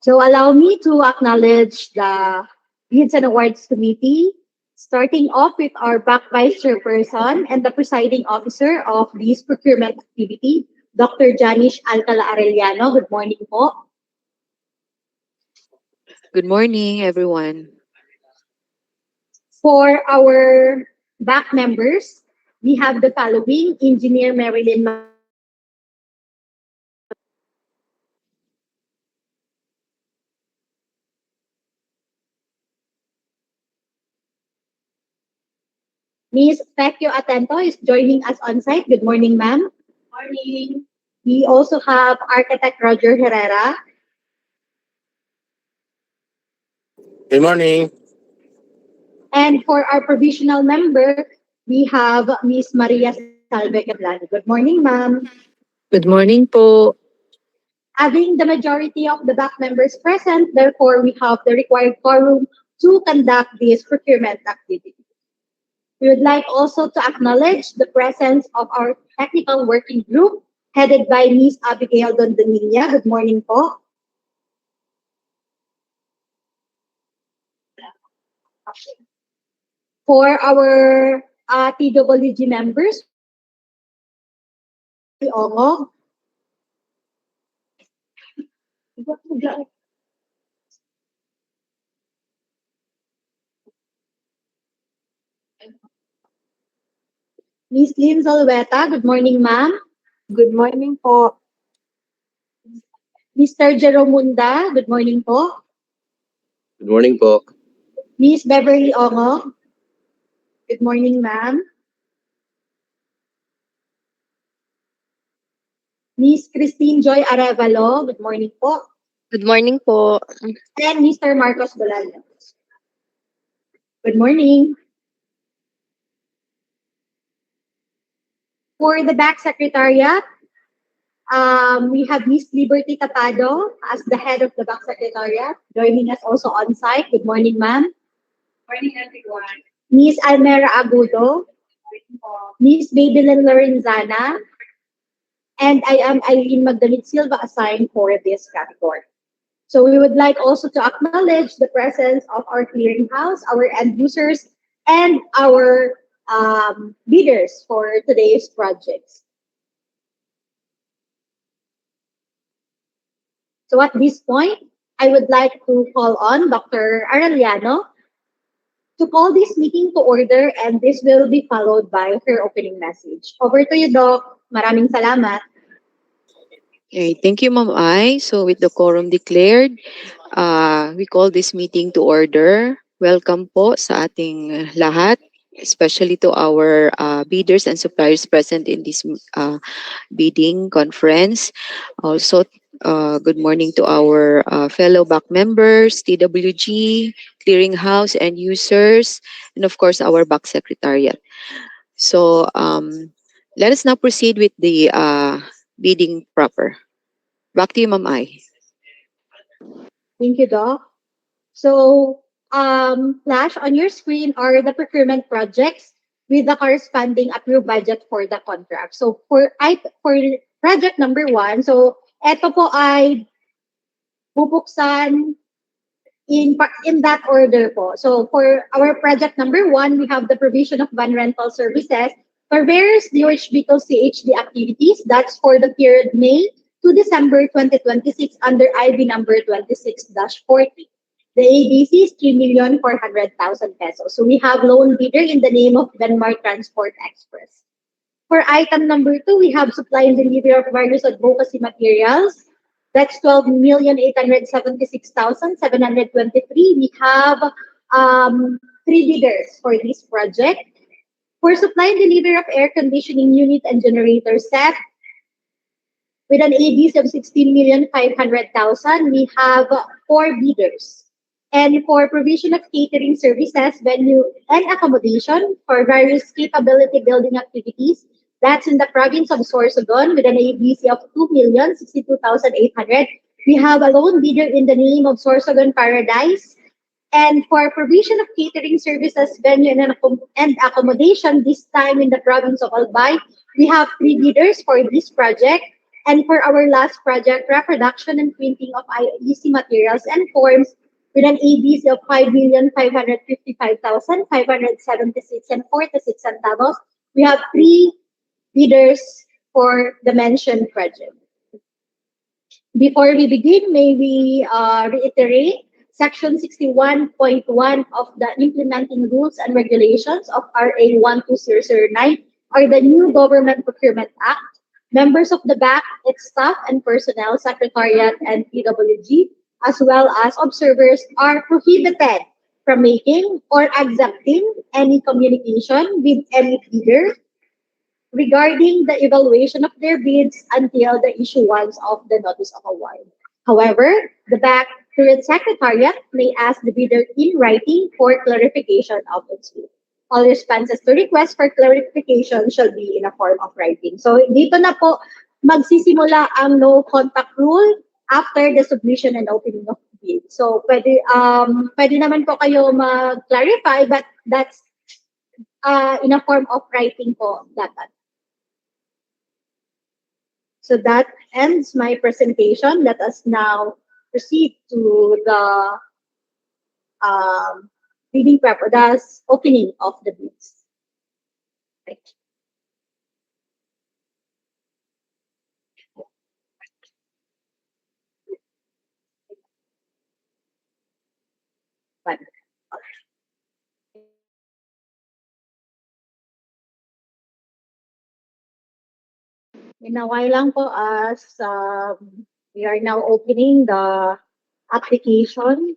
So allow me to acknowledge the Bids and Awards Committee, starting off with our back vice chairperson and the presiding officer of this procurement activity, Dr. Janish Alcala Arellano. Good morning po. Good morning, everyone. For our back members, we have the following: Engineer Marilyn, Ms. Pecchio Atento is joining us on site. Good morning, ma'am. Morning. We also have architect Roger Herrera. Good morning. And for our provisional member, we have Ms. Maria Salve Caplan. Good morning, ma'am. Good morning po. Having the majority of the back members present, therefore, we have the required quorum to conduct this procurement activity. We would like also to acknowledge the presence of our technical working group headed by Ms. Abigail Dondonilla. Good morning po. For our TWG members, Ongo, Ms. Lynn Zalweta. Good morning, ma'am. Good morning po. Mr. Jerome Munda. Good morning po. Good morning po. Ms. Beverly Ongo. Good morning, ma'am. Ms. Christine Joy Arevalo. Good morning po. Good morning po. And Mr. Marcos Bolano. Good morning. For the back secretariat, we have Ms. Liberty Tatado as the head of the back secretariat, joining us also on site. Good morning, ma'am. Morning, everyone. Ms. Almera Agudo, Ms. Babylin Lorenzana, and I am Irene Magdalene Silva assigned for this category. So we would like also to acknowledge the presence of our clearinghouse, our end users, and our bidders for today's projects. So at this point, I would like to call on Dr. Arellano to call this meeting to order, and this will be followed by her opening message. Over to you, Doc. Maraming salamat. Okay, thank you, Ma'am Ai. So with the quorum declared, we call this meeting to order. Welcome po sa ating lahat, especially to our bidders and suppliers present in this bidding conference. Also, good morning to our fellow back members, TWG, Clearinghouse, and users, and of course, our back secretariat. So, let us now proceed with the bidding proper. Back to you, Ma'am Ai. Thank you, Doc. So, flash on your screen are the procurement projects with the corresponding approved budget for the contract. So, for project number 1, so eto po ay bubuksan in that order po. So, for our project number 1, we have the provision of van rental services for various DOH CHD activities. That's for the period May to December 2026 under IB number 26-40. The ABC is 3,400,000 pesos. So we have loan bidder in the name of Denmark Transport Express. For item number 2, we have supply and delivery of various advocacy materials. That's 12,876,723. We have 3 bidders for this project. For supply and delivery of air conditioning unit and generator set, with an ABC of 16,500,000, we have 4 bidders. And for provision of catering services, venue, and accommodation for various capability building activities, that's in the province of Sorsogon with an ABC of 2,062,800. We have a lone bidder in the name of Sorsogon Paradise. And for provision of catering services, venue, and accommodation, this time in the province of Albay, we have 3 bidders for this project. And for our last project, reproduction and printing of IEC materials and forms with an ABC of 5,555,576 and 46 centavos, we have 3 bidders for the mentioned project. Before we begin, may we reiterate Section 61.1 of the Implementing Rules and Regulations of RA 12009 or the new Government Procurement Act. Members of the BAC, its staff and personnel, Secretariat, and PWG, as well as observers, are prohibited from making or accepting any communication with any bidder regarding the evaluation of their bids until the issuance of the notice of award. However, the BAC, through its secretariat, may ask the bidder in writing for clarification of its bid. All responses to requests for clarification shall be in a form of writing. So dito na po magsisimula ang no contact rule after the submission and opening of bid. So pwede naman po kayo mag-clarify, but that's in a form of writing po dapat. So that ends my presentation. Let us now proceed to the the opening of the bids. Right. But, Inaway lang po as we are now opening the application.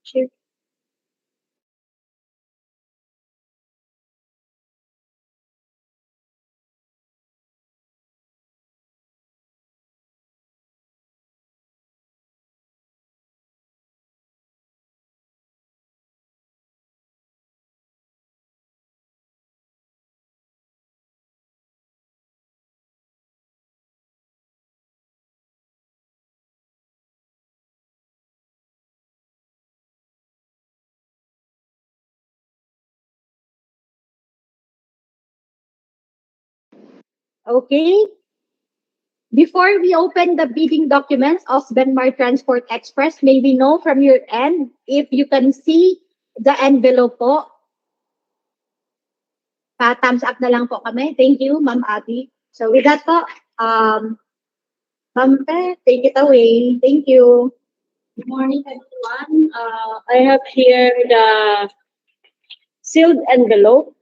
Sure. Okay. Before we open the bidding documents of Benmar Transport Express, may we know from your end if you can see the envelope po? Pa-thumbs up na lang po kami. Thank you, Ma'am Abby. So with that po, Ma'am Pe, take it away. Thank you. Good morning, everyone. I have here the sealed envelope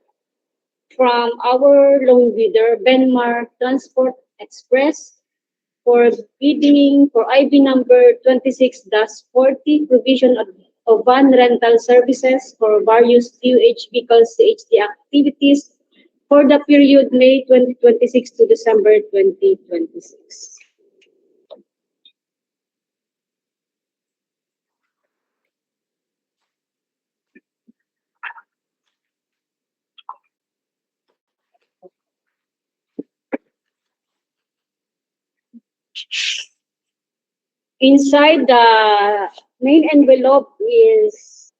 from our loan bidder, Benmar Transport Express, for bidding for IB number 26-40, provision of van rental services for various DOH vehicles CHD activities for the period May 2026 to December 2026. Inside the main envelope is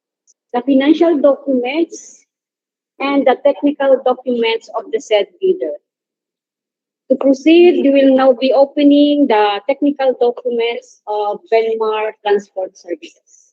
the financial documents and the technical documents of the said bidder. To proceed, we will now be opening the technical documents of Benmar Transport Services.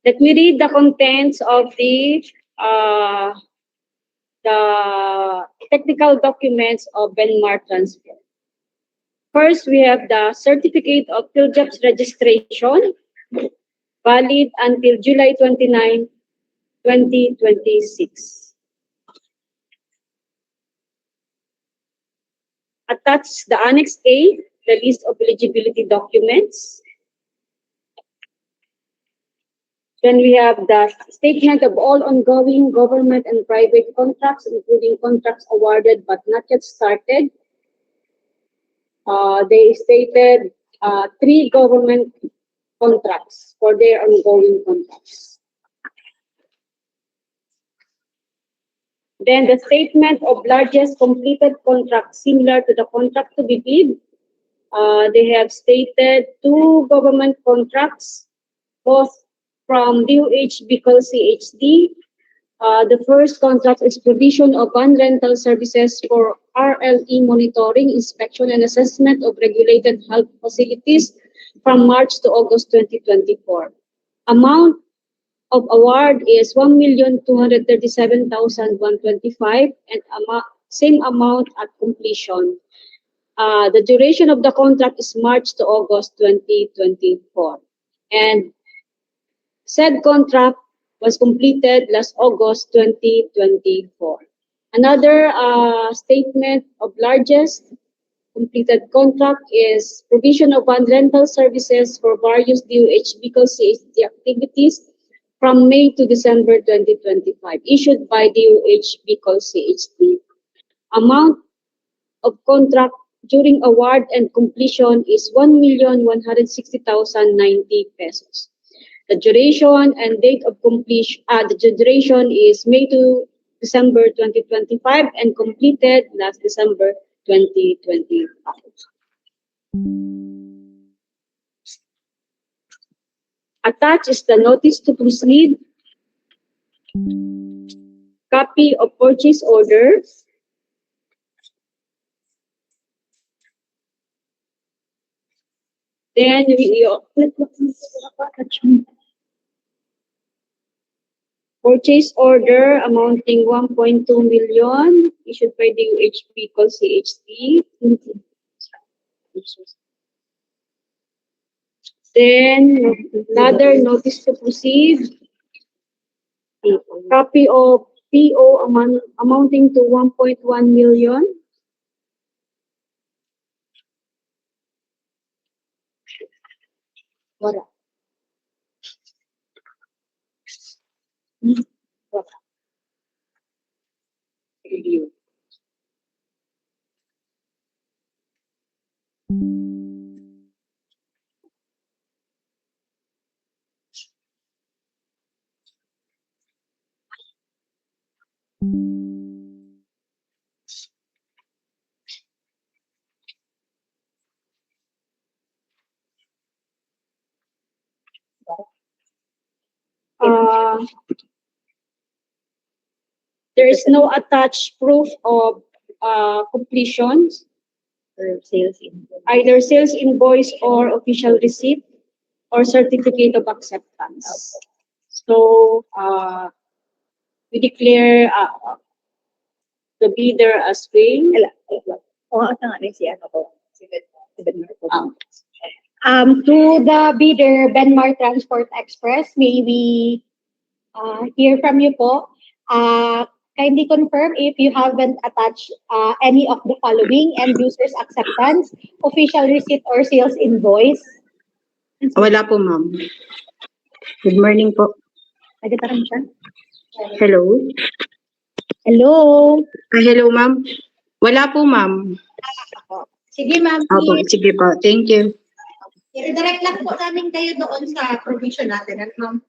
Let me read the contents of the technical documents of Benmar Transport. First, we have the certificate of PhilJobs registration, valid until July 29, 2026. Attached the Annex A the list of eligibility documents. Then we have the statement of all ongoing government and private contracts, including contracts awarded but not yet started. They stated 3 government contracts for their ongoing contracts. Then the statement of largest completed contract similar to the contract to be bid. They have stated 2 government contracts, both from DOH Bicol CHD. The first contract is provision of van rental services for RLE monitoring, inspection, and assessment of regulated health facilities from March to August 2024. Amount of award is 1,237,125 and same amount at completion. The duration of the contract is March to August 2024. And said contract was completed last August 2024. Another statement of largest completed contract is provision of van rental services for various DOH Bicol CHD activities from May to December 2025, issued by DOH Bicol CHD. Amount of contract during award and completion is 1,160,090 pesos. The duration and date of completion, the duration is May to December 2025 and completed last December 2025. Attached is the notice to proceed, copy of purchase orders, then purchase order amounting 1.2 million issued by the UHP called CHD. Then another notice to proceed, copy of PO amounting to 1.1 million. Wala. Wala. Review. There is no attached proof of completion, either sales invoice or official receipt or certificate of acceptance. So we declare the bidder as paying. To the bidder, Benmar Transport Express, may we hear from you po? Kindly confirm if you haven't attached any of the following: end user's acceptance, official receipt or sales invoice. Wala po, ma'am. Good morning po. Nagtatanong siya. Hello? Hello. Hello, ma'am. Wala po, ma'am. Sige, ma'am. Opo, sige po. Thank you. I-direct lang po namin kayo doon sa provision natin. At ma'am,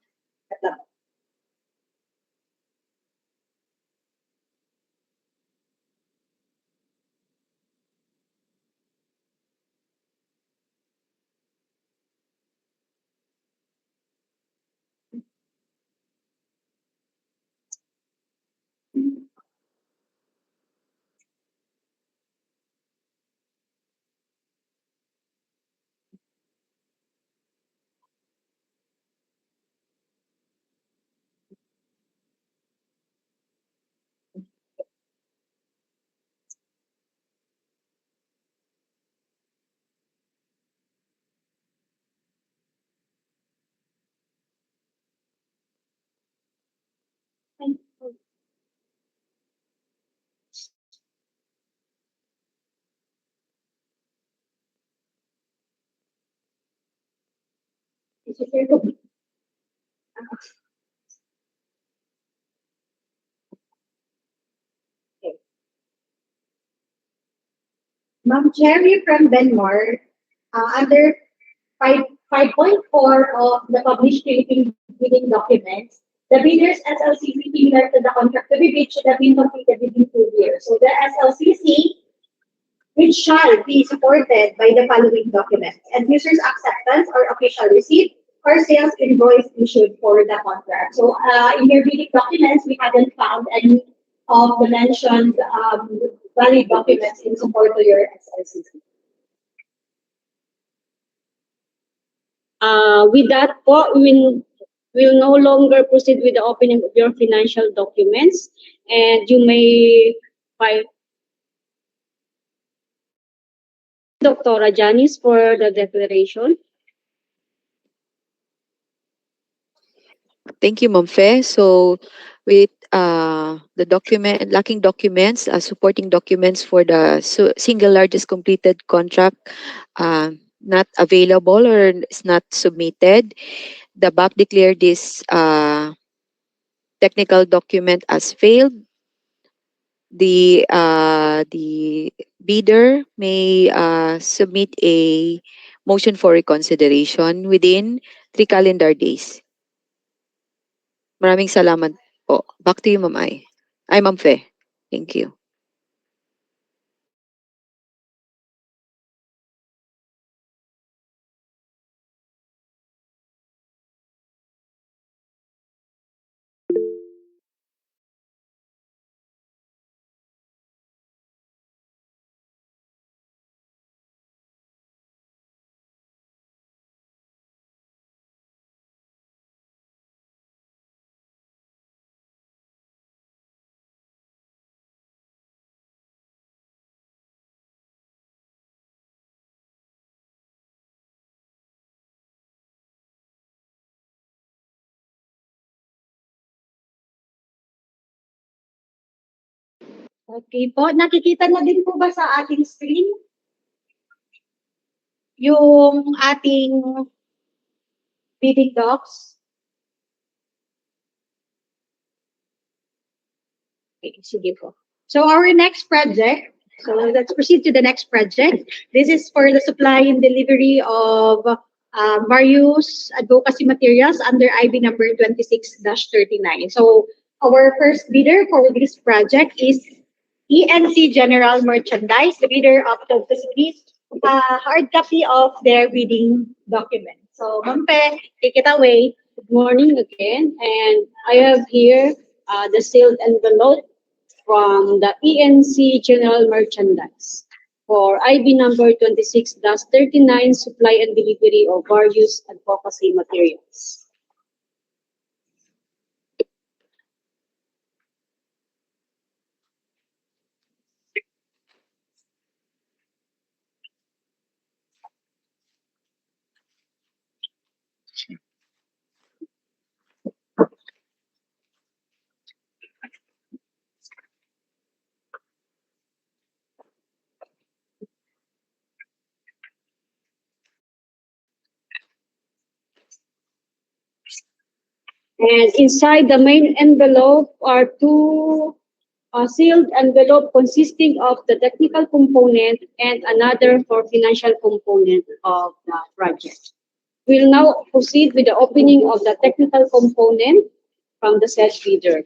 share ko. Okay. Ma'am Cherry from Denmark, under 5.4 of the published bidding documents, the bidder's SLCC similar to the contract to be bid should have been completed within 2 years. So the SLCC, which shall be supported by the following documents: end user's acceptance or official receipt or sales invoice issued for the contract. So in your bidding documents, we haven't found any of the mentioned valid documents in support to your SLCC. With that po, we will no longer proceed with the opening of your financial documents, and you may file Dr. Janice for the declaration. Thank you, Ma'am Fe. So, with lacking documents, supporting documents for the single largest completed contract not available or is not submitted, the BAP declared this technical document as failed. The bidder may submit a motion for reconsideration within 3 calendar days. Maraming salamat po. Back to you, Ma'am Ai. Ay, Ma'am Fe. Thank you. Okay po, nakikita na din po ba sa ating screen yung ating bidding docs? Okay, sige po. So our next project, so let's proceed to the next project. This is for the supply and delivery of various advocacy materials under IB number 26-39. So our first bidder for this project is ENC General Merchandise. The bidder opted to submit a hard copy of their bidding document. So, Ma'am Pe, take it away. Good morning again, and I have here the sealed envelope from the ENC General Merchandise for IB number 26-39, supply and delivery of various advocacy materials. And inside the main envelope are two sealed envelope consisting of the technical component and another for financial component of the project. We'll now proceed with the opening of the technical component from the said bidder.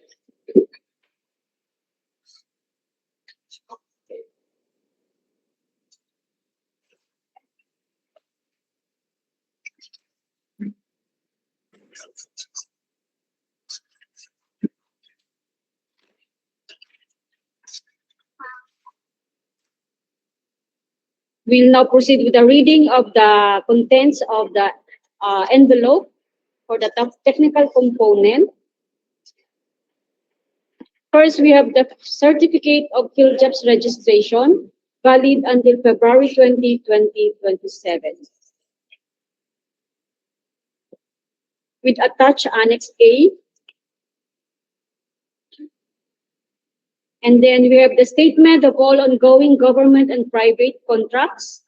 We'll now proceed with the reading of the contents of the envelope for the technical component. First, we have the certificate of PhilJobs registration, valid until February 20, 2027. With attached Annex A. And then we have the statement of all ongoing government and private contracts.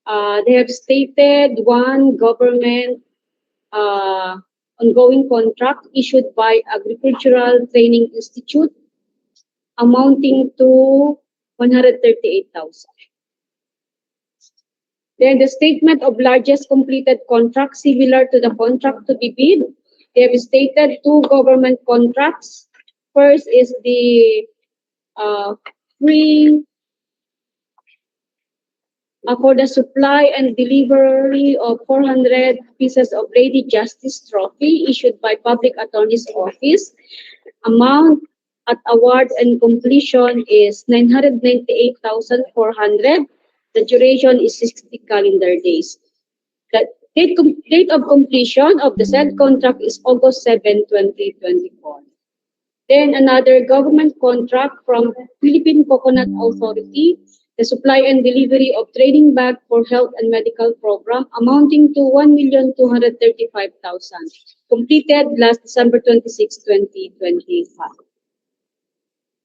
They have stated one government ongoing contract issued by Agricultural Training Institute amounting to 138,000. Then the statement of largest completed contract similar to the contract to be bid. They have stated two government contracts. First is the free for the supply and delivery of 400 pieces of Lady Justice Trophy issued by Public Attorney's Office. Amount at award and completion is 998,400. The duration is 60 calendar days. The date of completion of the said contract is August 7, 2024. Then another government contract from Philippine Coconut Authority, the supply and delivery of training bag for health and medical program amounting to 1,235,000, completed last December 26, 2025.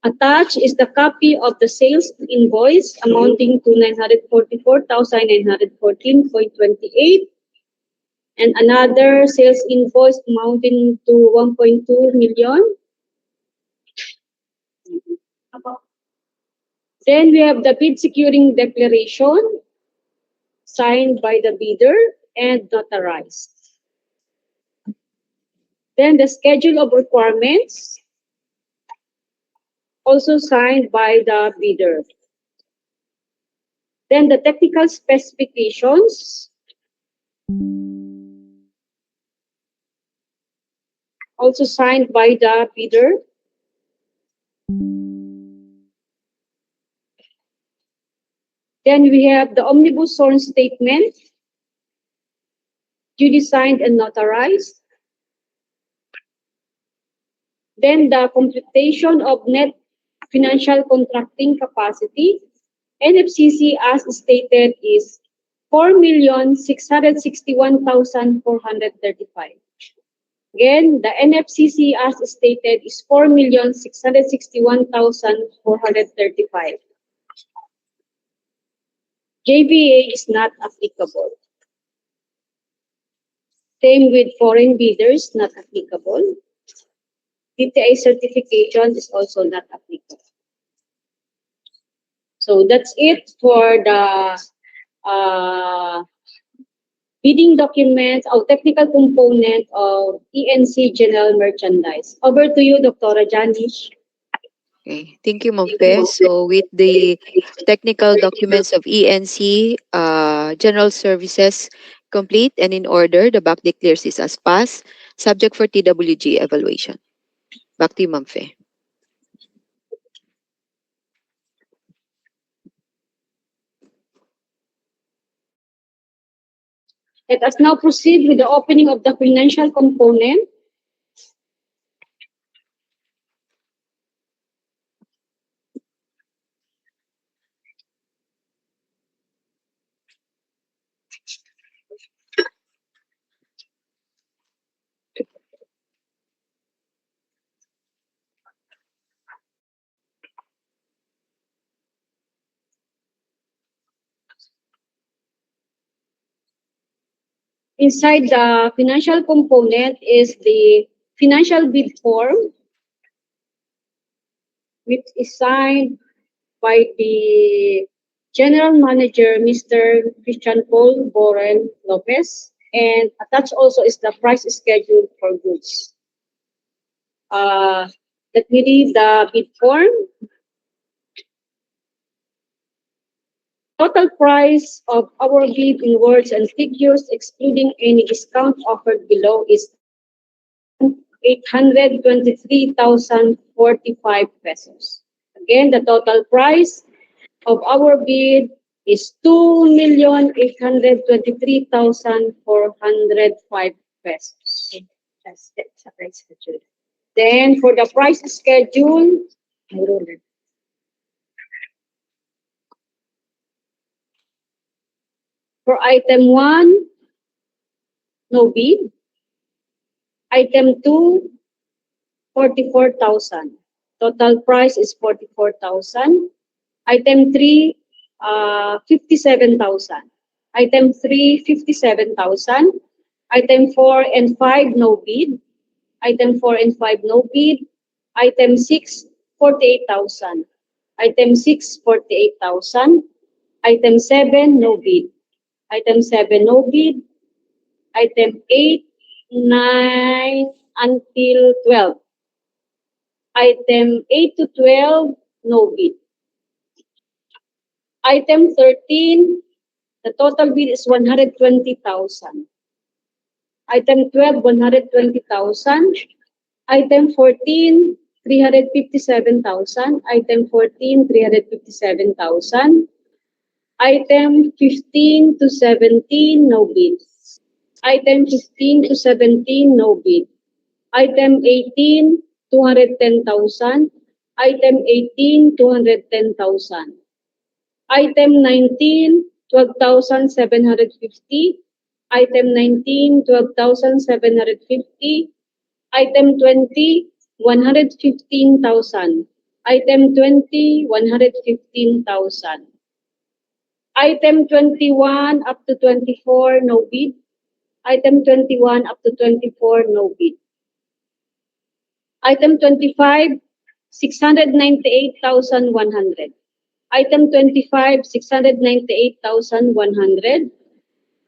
Attached is the copy of the sales invoice amounting to 944,914.28 and another sales invoice amounting to 1.2 million. Then we have the bid securing declaration signed by the bidder and notarized. Then the schedule of requirements also signed by the bidder. Then the technical specifications also signed by the bidder. Then we have the omnibus sworn statement, duly signed and notarized. Then the computation of net financial contracting capacity, NFCC as stated is 4,661,435. Again, the NFCC as stated is 4,661,435. JVA is not applicable. Same with foreign bidders, not applicable. DTI certification is also not applicable. So that's it for the bidding documents or technical component of ENC General Merchandise. Over to you, Dr. Janish. Okay, thank you, Ma'am Fe. So with the technical documents of ENC General Services complete and in order, the back declares this as pass, subject for TWG evaluation. Back to you, Ma'am Fe. Let us now proceed with the opening of the financial component. Inside the financial component is the financial bid form, which is signed by the General Manager, Mr. Christian Paul Borel Lopez, and attached also is the price schedule for goods. Let me read the bid form. Total price of our bid in words and figures, excluding any discount offered below, is 823,045 pesos. Again, the total price of our bid is 2,823,405 pesos. Then for the price schedule, for item 1, no bid. Item 2, 44,000. Total price is 44,000. Item 3, 57,000. Item 3, 57,000. Item 4 and 5, no bid. Item 4 and 5, no bid. Item 6, 48,000. Item 6, 48,000. Item 7, no bid. Item 7, no bid. Item 8, 9 until 12. Item 8 to 12, no bid. Item 13, the total bid is 120,000. Item 12, 120,000. Item 14, 357,000. Item 14, 357,000. Item 15 to 17, no bid. Item 15 to 17, no bid. Item 18, 210,000. Item 18, 210,000. Item 19, 12,750. Item 19, 12,750. Item 20, 115,000. Item 20, 115,000. Item 21 up to 24, no bid. Item 21 up to 24, no bid. Item 25, 698,100. Item 25, 698,100.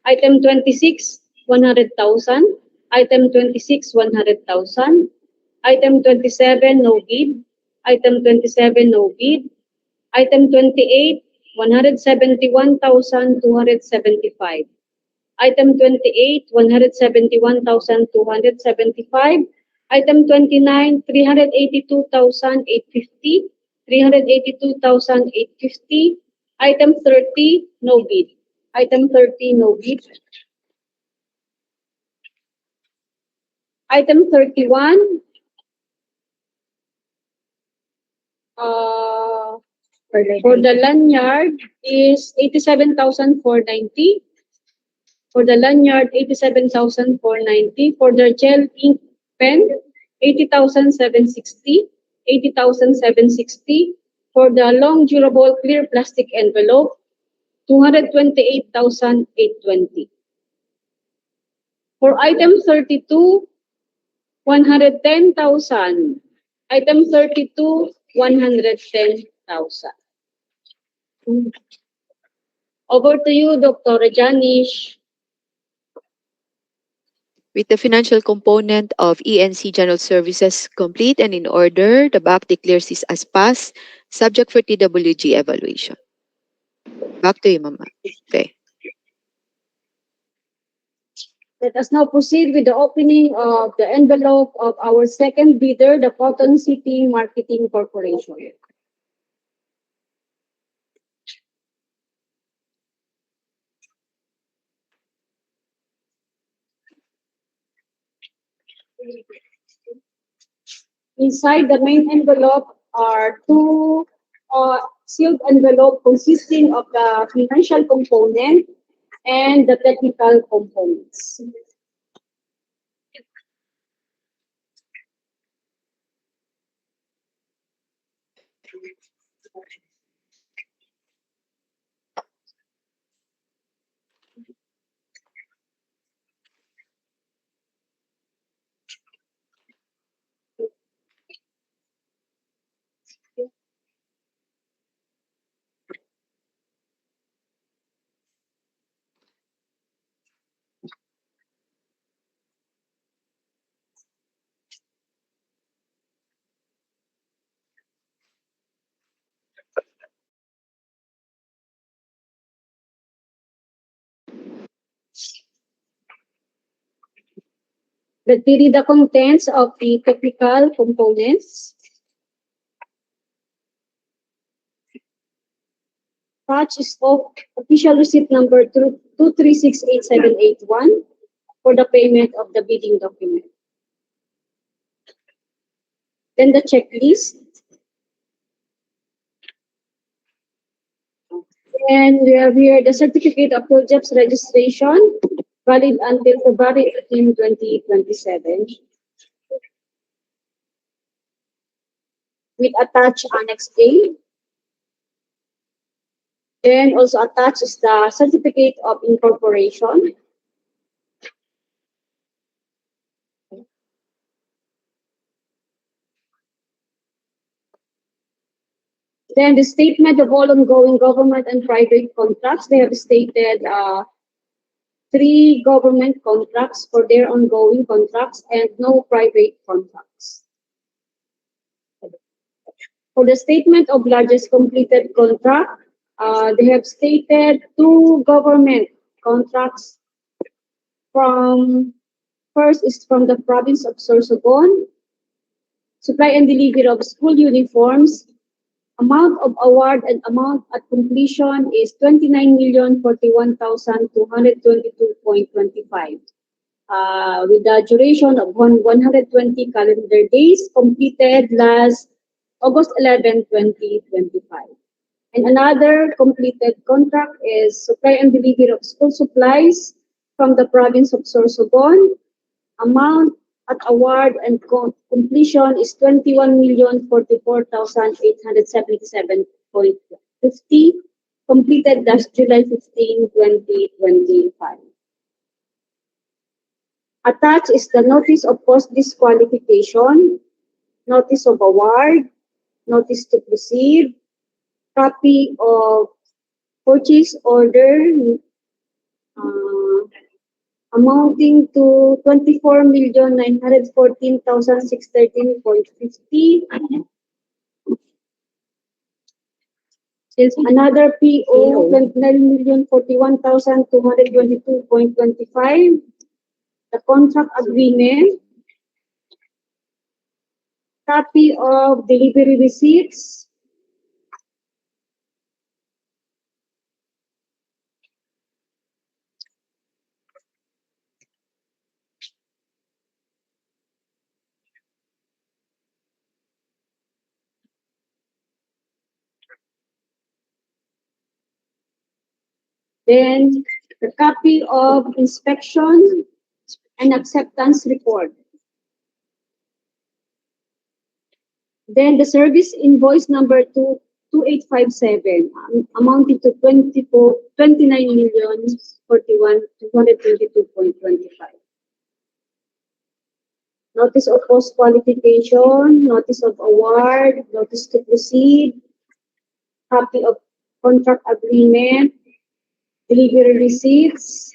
Item 26, 100,000. Item 26, 100,000. Item 27, no bid. Item 27, no bid. Item 28, 171,275. Item 28, 171,275. Item 29, 382,850. 382,850. Item 30, no bid. Item 30, no bid. Item 31, for the lanyard is 87,490. For the lanyard, 87,490. For the gel ink pen, 80,760. 80,760. For the long durable clear plastic envelope, 228,820. For item 32, 110,000. Item 32, 110,000. Over to you, Dr. Janish. With the financial component of ENC General Services complete and in order, the BAC declares this as passed, subject for TWG evaluation. Back to you, Mama. Okay. Let us now proceed with the opening of the envelope of our second bidder, the Cotton City Marketing Corporation. Inside the main envelope are two sealed envelope consisting of the financial component and the technical components. Let me read the contents of the technical components. Such is of official receipt number 2368781 for the payment of the bidding document. Then the checklist. And we have here the certificate of project's registration, valid until February 18, 2027. With attached Annex A. Then also attached is the certificate of incorporation. Then the statement of all ongoing government and private contracts, they have stated 3 government contracts for their ongoing contracts and no private contracts. For the statement of largest completed contract, they have stated 2 government contracts from, first is from the province of Sorsogon, supply and delivery of school uniforms. Amount of award and amount at completion is 29,041,222.25. With the duration of 120 calendar days, completed last August 11, 2025. And another completed contract is supply and delivery of school supplies from the province of Sorsogon. Amount at award and completion is 21,044,877.50, completed last July 15, 2025. Attached is the notice of post disqualification, notice of award, notice to proceed, copy of purchase order amounting to 24,914,613.50. There's another PO, 29,041,222.25. The contract agreement, copy of delivery receipts, then the copy of inspection and acceptance report. Then the service invoice number 2857, amounting to 29,041,222.25. Notice of post qualification, notice of award, notice to proceed, copy of contract agreement, delivery receipts,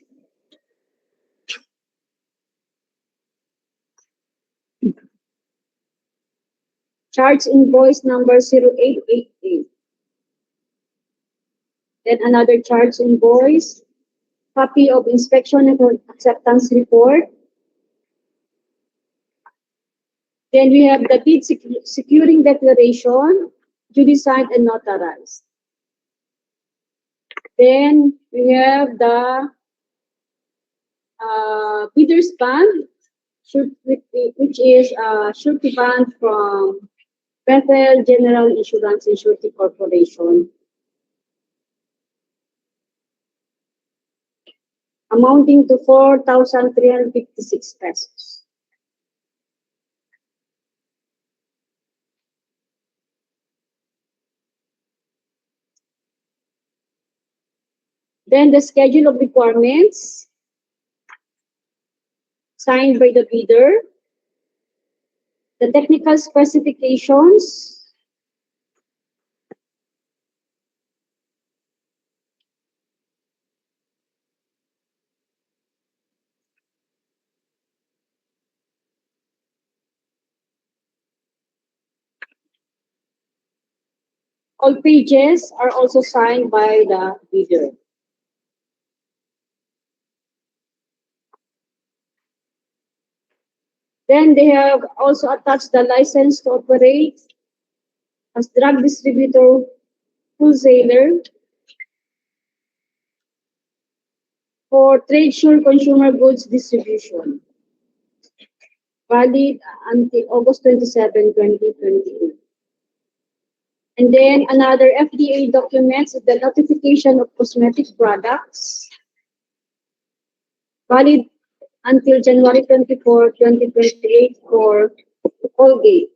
charge invoice number 0888. Then another charge invoice, copy of inspection and acceptance report. Then we have the bid securing declaration, duly signed and notarized. Then we have the bidder's bond, which is surety bond from Bethel General Insurance and Surety Corporation, amounting to 4,356 pesos. Then the schedule of requirements signed by the bidder, the technical specifications, all pages are also signed by the bidder. Then they have also attached the license to operate as drug distributor, wholesaler for trade sure consumer goods distribution, valid until August 27, 2028. And then another FDA documents is the notification of cosmetic products, valid until January 24, 2028 for Colgate.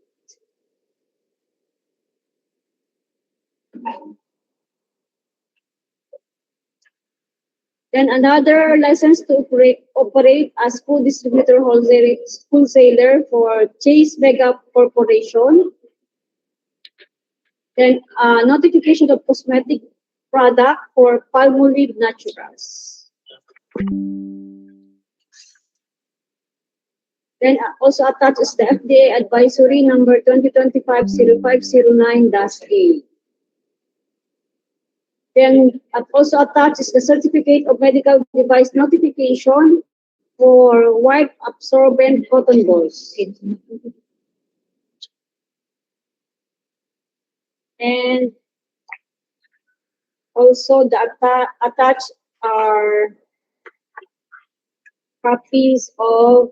Then another license to operate as food distributor wholesaler for Chase Mega Corporation, Then notification of cosmetic product for Palmolive Naturals. Then also attached is the FDA advisory number 2025-0509-A. Then also attached is the certificate of medical device notification for wipe absorbent cotton balls. And also the attached are copies of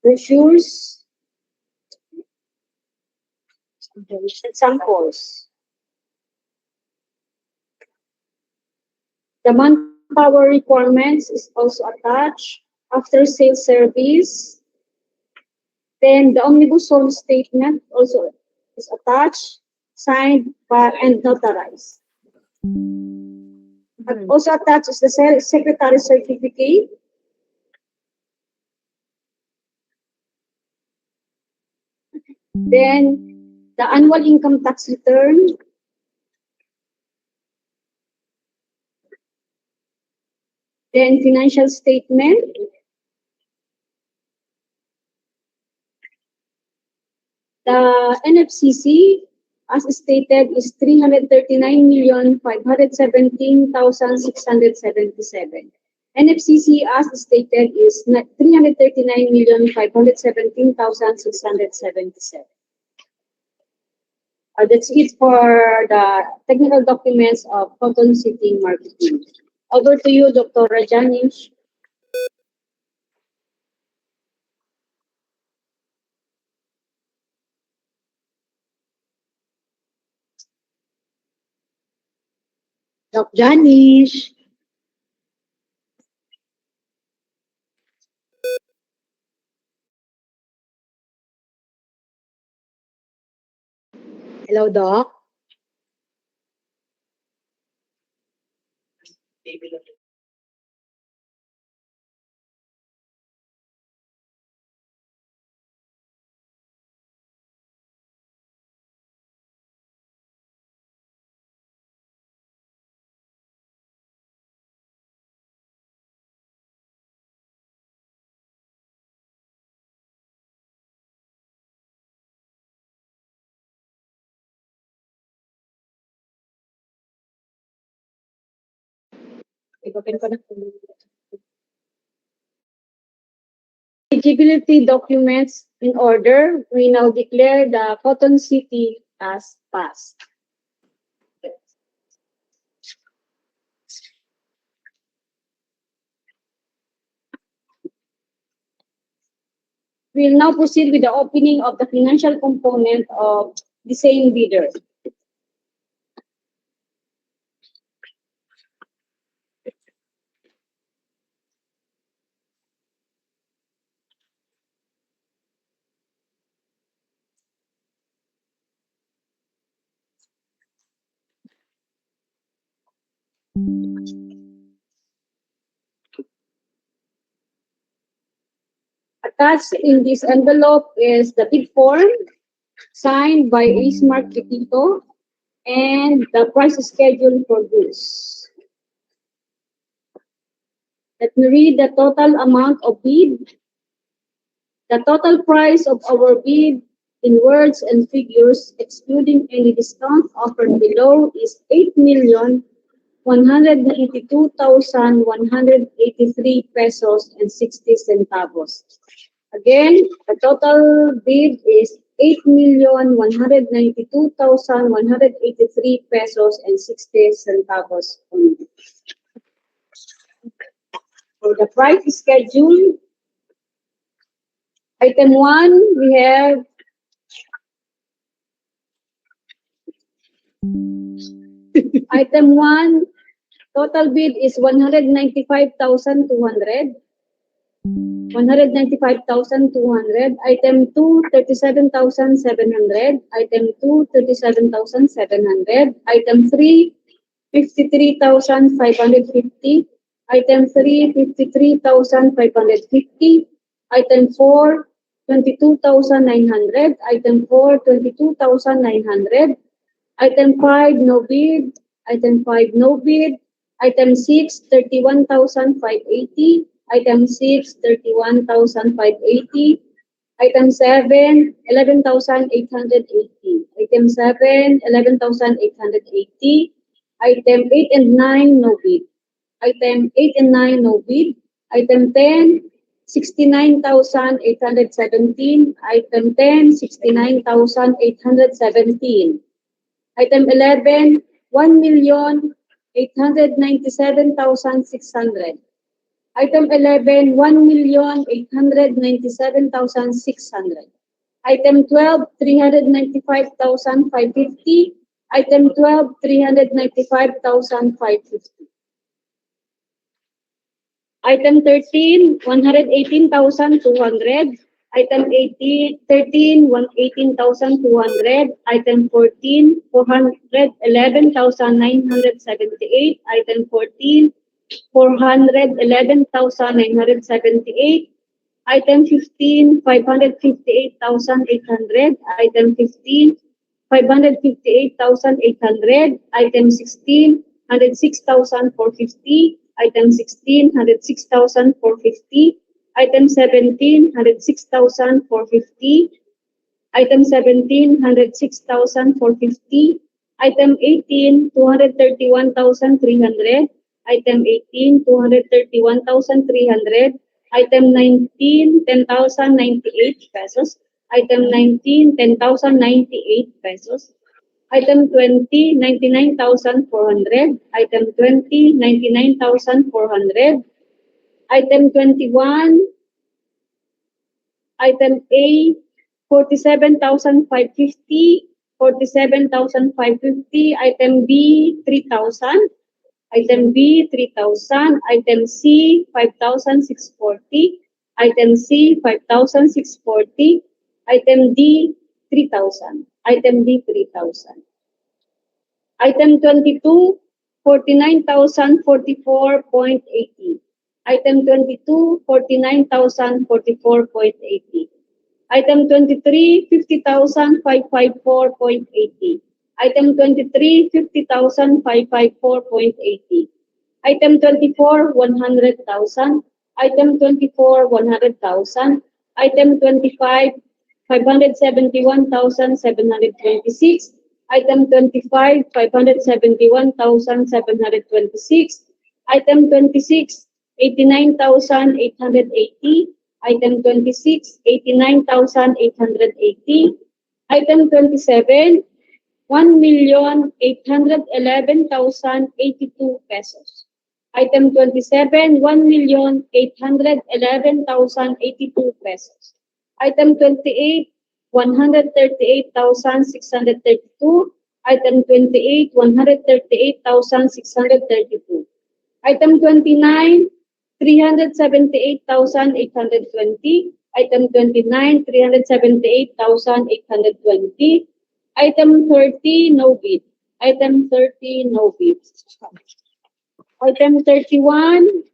brochures and samples. The manpower requirements is also attached. After sales service. Then the omnibus sole statement also is attached, signed by and notarized. And also attached is the secretary certificate. Then the annual income tax return. Then financial statement. The NFCC, as stated, is 339,517,677. NFCC, as stated, is 339,517,677. That's it for the technical documents of Cotton City Marketing. Over to you, Dr. Rajanish. Doc Janish. Hello, Doc. Eligibility documents in order. We now declare the Cotton City as passed. We'll now proceed with the opening of the financial component of the same bidder. Attached in this envelope is the bid form signed by Ismark Kitito and the price schedule for goods. Let me read the total amount of bid. The total price of our bid in words and figures, excluding any discount offered below, is 8,192,183 pesos and 60 centavos. Again, the total bid is 8,192,183 pesos and 60 centavos only. For the price schedule, item 1, we have item 1, total bid is 195,200. 195,200. Item 2, 37,700. Item 2, 37,700. Item 3, 53,550. Item 3, 53,550. Item 4, 22,900. Item 4, 22,900. Item 5, no bid. Item 5, no bid. Item 6, 31,580. Item 6, 31,580. Item 7, 11,880. Item 7, 11,880. Item 8 and 9, no bid. Item 8 and 9, no bid. Item 10, 69,817. Item 10, 69,817. Item 11, 1,897,600. Item 11, 1,897,600. Item 12, 395,550. Item 12, 395,550. Item 13, 118,200. Item 13, 118,200. Item 14, 411,978. Item 14, 411,978. Item 15, 558,800. Item 15, 558,800. Item 16, 106,450. Item 16, 106,450. Item 17, 106,450. Item 17, 106,450. Item 18, 231,300. Item 18, 231,300. Item 19, 10,098 pesos. Item 19, 10,098 pesos. Item 20, 99,400. Item 20, 99,400. Item 21, item A, 47,550. 47,550. Item B, 3,000. Item B, 3,000. Item C, 5,640. Item C, 5,640. Item D, 3,000. Item D, 3,000. Item 22, 49,044.80. Item 22, 49,044.80. Item 23, 50,554.80. Item 23, 50,554.80. Item 24, 100,000. Item 24, 100,000. Item 25, 571,726. Item 25, 571,726. Item 26, 89,880. Item 26, 89,880. Item 27, 1,811,082 pesos. Item 27, 1,811,082 pesos. Item 28, 138,632. Item 28, 138,632. Item 29, 378,820. Item 29, 378,820. Item 30, no bid. Item 30, no bid. Item 31,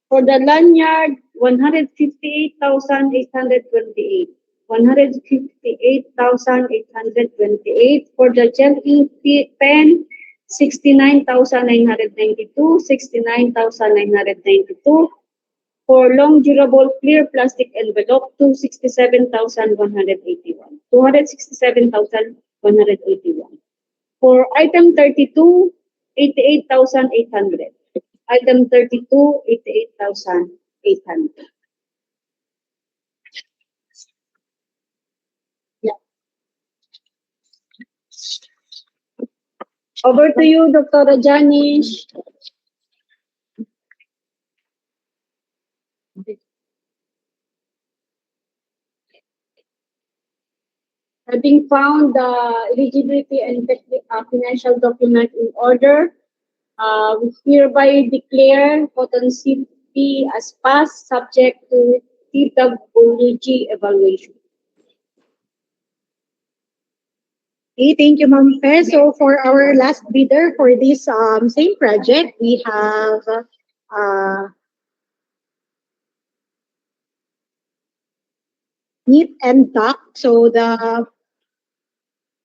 for the lanyard, 158,828. 158,828. For the gel ink pen, 69,992. 69,992. For long durable clear plastic envelope, 267,181. 267,181. For item 32, 88,800. Item 32, 88,800. Yeah. Over to you, Dr. Janish. Having found the eligibility and financial document in order, we hereby declare potency as passed, subject to TWG evaluation. Okay, thank you, Ma'am Fe. So for our last bidder for this same project, we have Neat and Tuck. So the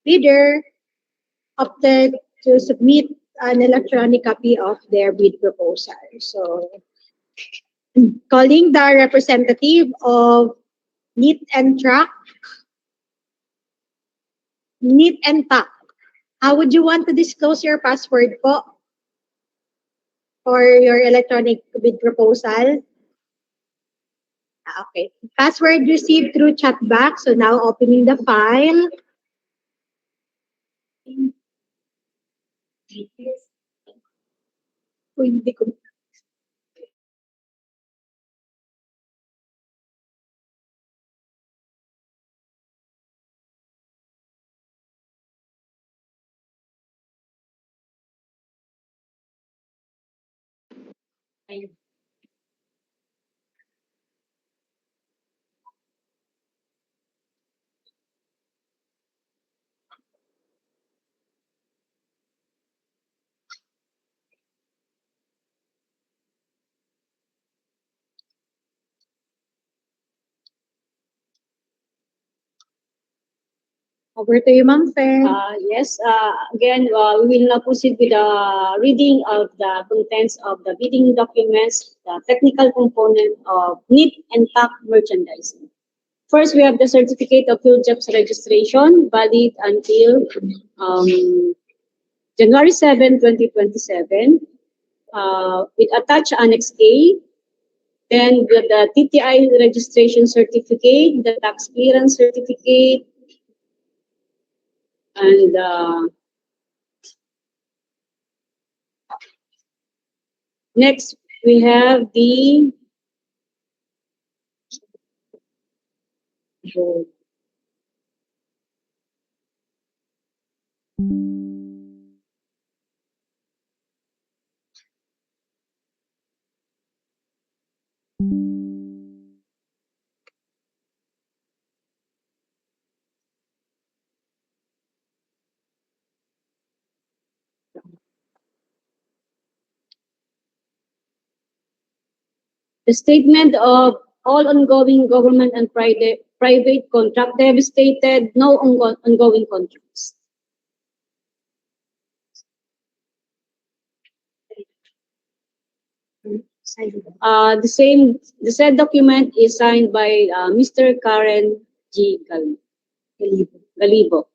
bidder opted to submit an electronic copy of their bid proposal. So calling the representative of Neat and Tuck, Neat and Tuck. How would you want to disclose your password po for your electronic bid proposal? Okay. Password received through chat box. So now opening the file. Uy, hindi ko. Over to you, Ma'am Fair. Yes, again, we will now proceed with the reading of the contents of the bidding documents, the technical component of NIP and TAC merchandising. First, we have the certificate of field jobs registration, valid until January 7, 2027, with attached Annex A. Then with the TTI registration certificate, the tax clearance certificate, and next we have the statement of all ongoing government and private contract devastated, no ongoing contracts. The said document is signed by Mr. Karen G. Galibo.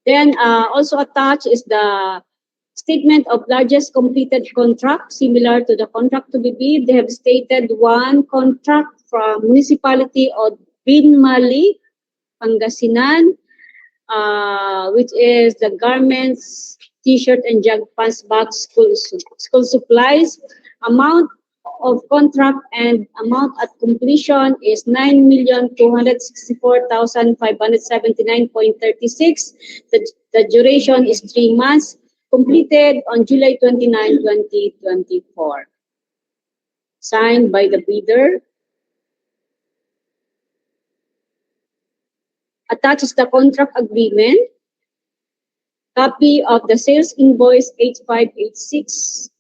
Then also attached is the statement of largest completed contract, similar to the contract to be bid. They have stated one contract from municipality of Binmali, Pangasinan, which is the garments, t-shirt and jug pants bags, school supplies. Amount of contract and amount at completion is 9,264,579.36. The duration is 3 months. Completed on July 29, 2024. Signed by the bidder. Attached is the contract agreement. Copy of the sales invoice 8586.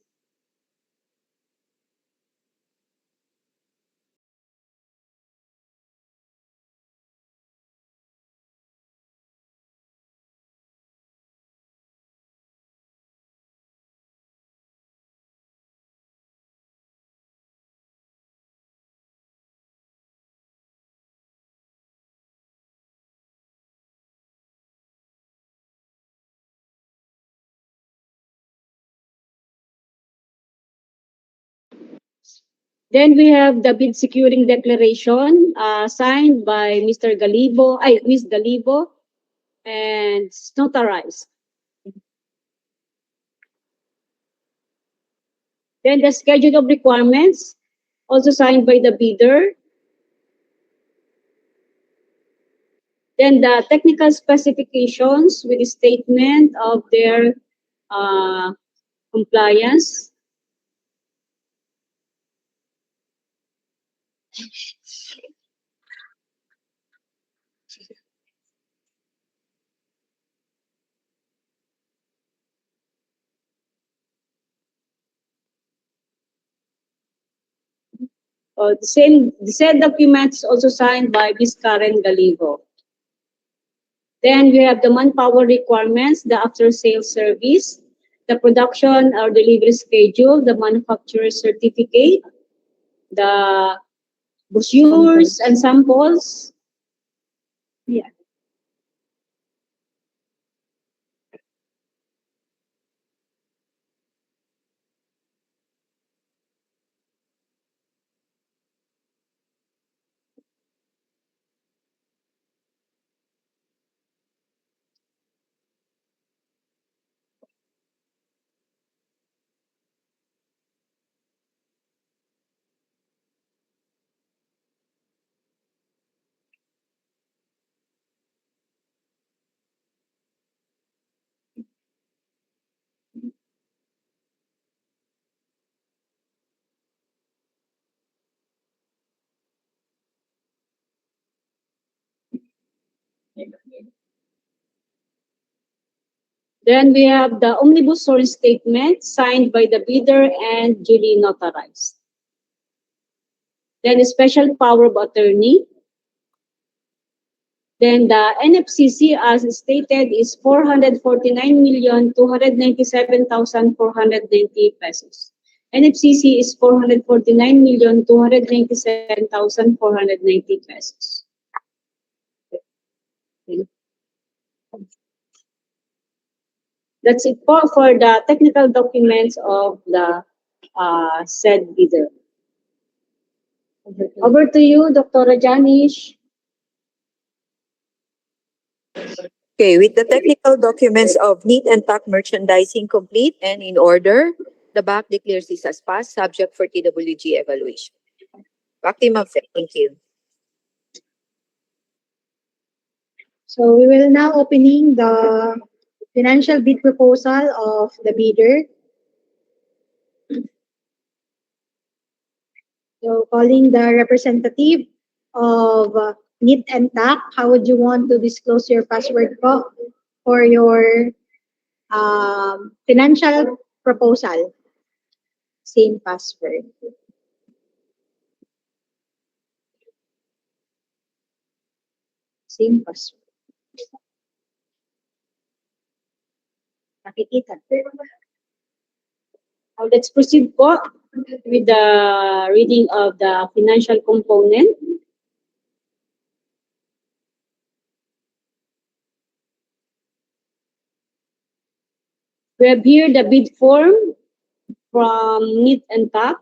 Then we have the bid securing declaration signed by Mr. Galibo, Ms. Galibo, and notarized. Then the schedule of requirements, also signed by the bidder. Then the technical specifications with the statement of their compliance. The said document is also signed by Ms. Karen Galivo. Then we have the manpower requirements, the after-sales service, the production or delivery schedule, the manufacturer certificate, the brochures and samples. Yeah. Then we have the omnibus source statement signed by the bidder and duly notarized. Then a special power of attorney. Then the NFCC, as stated, is 449,297,490 pesos. NFCC is 449,297,490 pesos. That's it for the technical documents of the said bidder. Over to you, Dr. Janish. Okay, with the technical documents of Neat and Pack merchandising complete and in order, the BAC declares this as passed, subject for TWG evaluation. Back to you, Ma'am Fe. Thank you. So we will now opening the financial bid proposal of the bidder. So calling the representative of Knit and Tack, how would you want to disclose your password po for your financial proposal? Same password. Same password. Nakikita. Now let's proceed po with the reading of the financial component. We have here the bid form from Knit and Pack.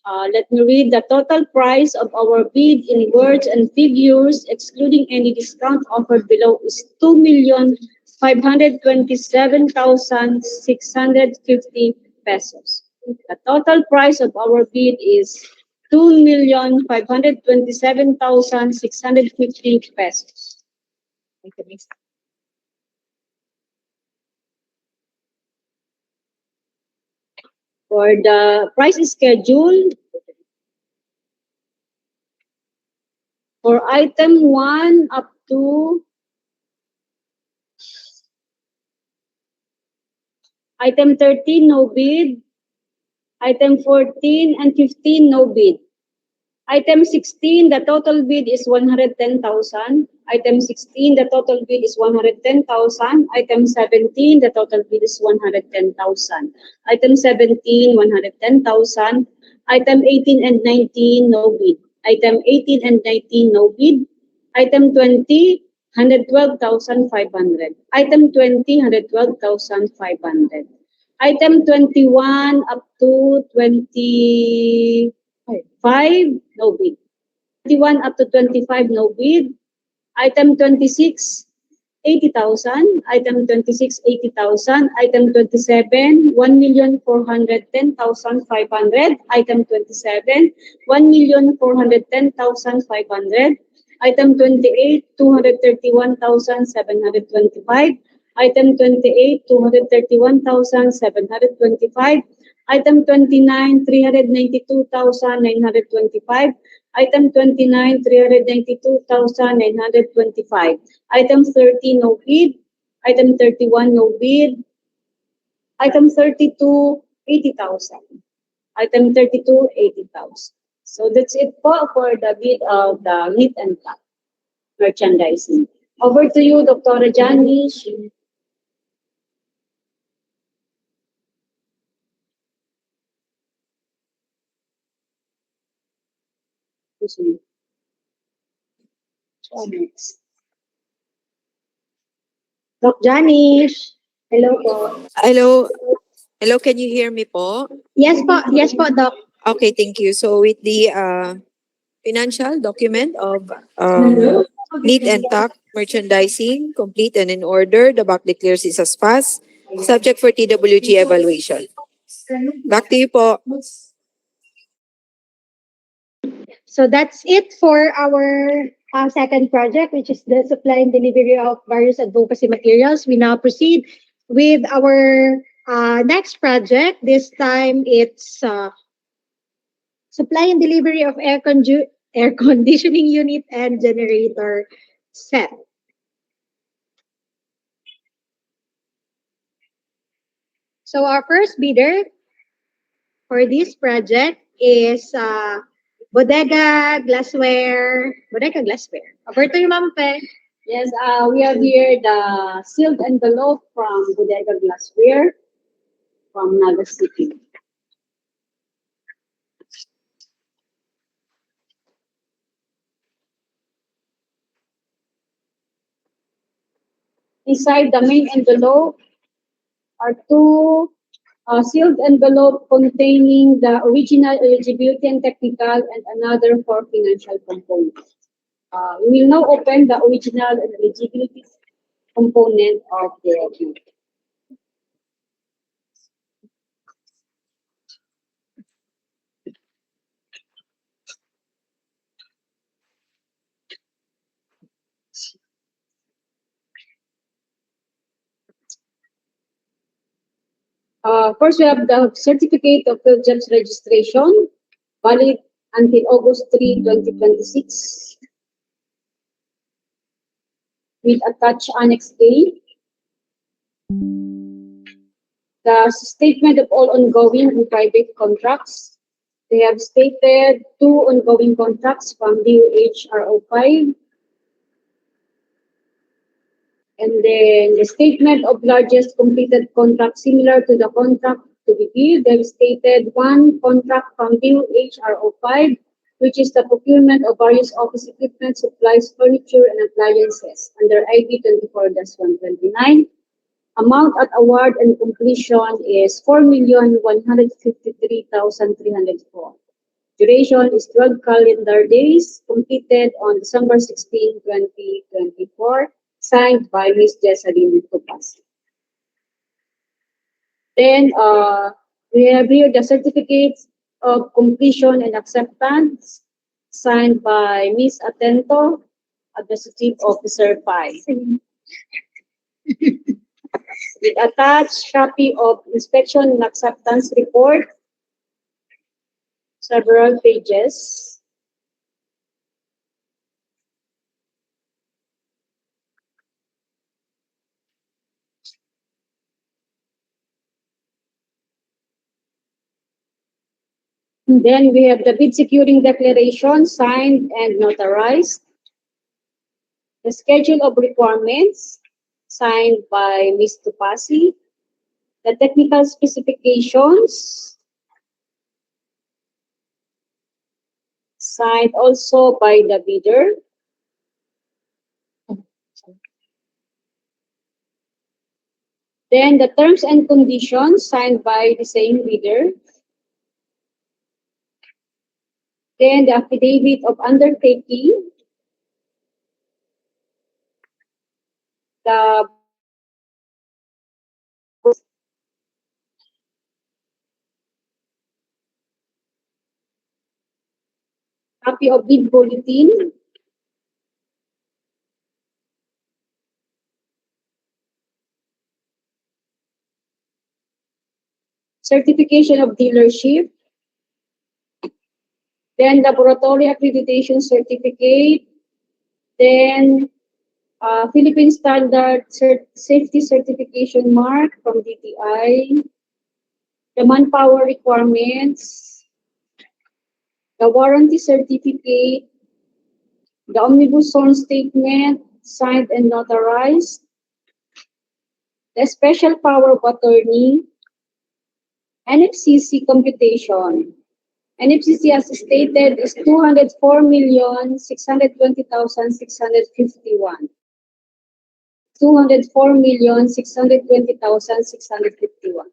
Let me read. The total price of our bid in words and figures, excluding any discount offered below, is 2,527,650 pesos. The total price of our bid is 2,527,650 pesos. For the price schedule, for item 1 up to item 13, no bid. Item 14 and 15, no bid. Item 16, the total bid is 110,000. Item 16, the total bid is 110,000. Item 17, the total bid is 110,000. Item 17, 110,000. Item 18 and 19, no bid. Item 18 and 19, no bid. Item 20, 112,500. Item 20, 112,500. Item 21 up to 25, no bid. 21 up to 25, no bid. Item 26, 80,000. Item 26, 80,000. Item 27, 1,410,500. Item 27, 1,410,500. Item 28, 231,725. Item 28, 231,725. Item 29, 392,925. Item 29, 392,925. Item 30, no bid. Item 31, no bid. Item 32, 80,000. Item 32, 80,000. So that's it po for the bid of the meat and pack merchandising. Over to you, Dr. Janish. Doc Janish. Hello po. Hello. Hello, can you hear me po? Yes po, Doc. Okay, thank you. So with the financial document of Meat and Tack merchandising complete and in order, the back declares it as passed, subject for TWG evaluation. Back to you po. So that's it for our second project, which is the supply and delivery of various advocacy materials. We now proceed with our next project. This time it's supply and delivery of air conditioning unit and generator set. So our first bidder for this project is Bodega Glassware. Over to you, Ma'am Pe. Yes, we have here the sealed envelope from Bodega Glassware from Naga City. Inside the main envelope are two sealed envelope containing the original eligibility and technical and another for financial components. We will now open the original and eligibility component of the bid. First, we have the certificate of field jobs registration, valid until August 3, 2026, with attached Annex A. The statement of all ongoing and private contracts. They have stated 2 ongoing contracts from DOHRO5. And then the statement of largest completed contract similar to the contract to be bid. They have stated 1 contract from DOHRO5, which is the procurement of various office equipment, supplies, furniture, and appliances under IB 24-129. Amount at award and completion is 4,153,304. Duration is 12 calendar days, completed on December 16, 2024, signed by Ms. Jessalyn Tupas. Then we have here the certificates of completion and acceptance, signed by Ms. Atento, Administrative Officer 5. With attached copy of inspection and acceptance report, several pages. And then we have the bid securing declaration signed and notarized. The schedule of requirements signed by Ms. Tupasi. The technical specifications signed also by the bidder. Then the terms and conditions signed by the same bidder. Then the affidavit of undertaking. The copy of bid bulletin. Certification of dealership. Then laboratory accreditation certificate. Then Philippine Standard Safety Certification Mark from DTI. The manpower requirements. the warranty certificate, the omnibus zone statement signed and notarized, the special power of attorney, NFCC computation. NFCC as stated is 204,620,651. 204,620,651.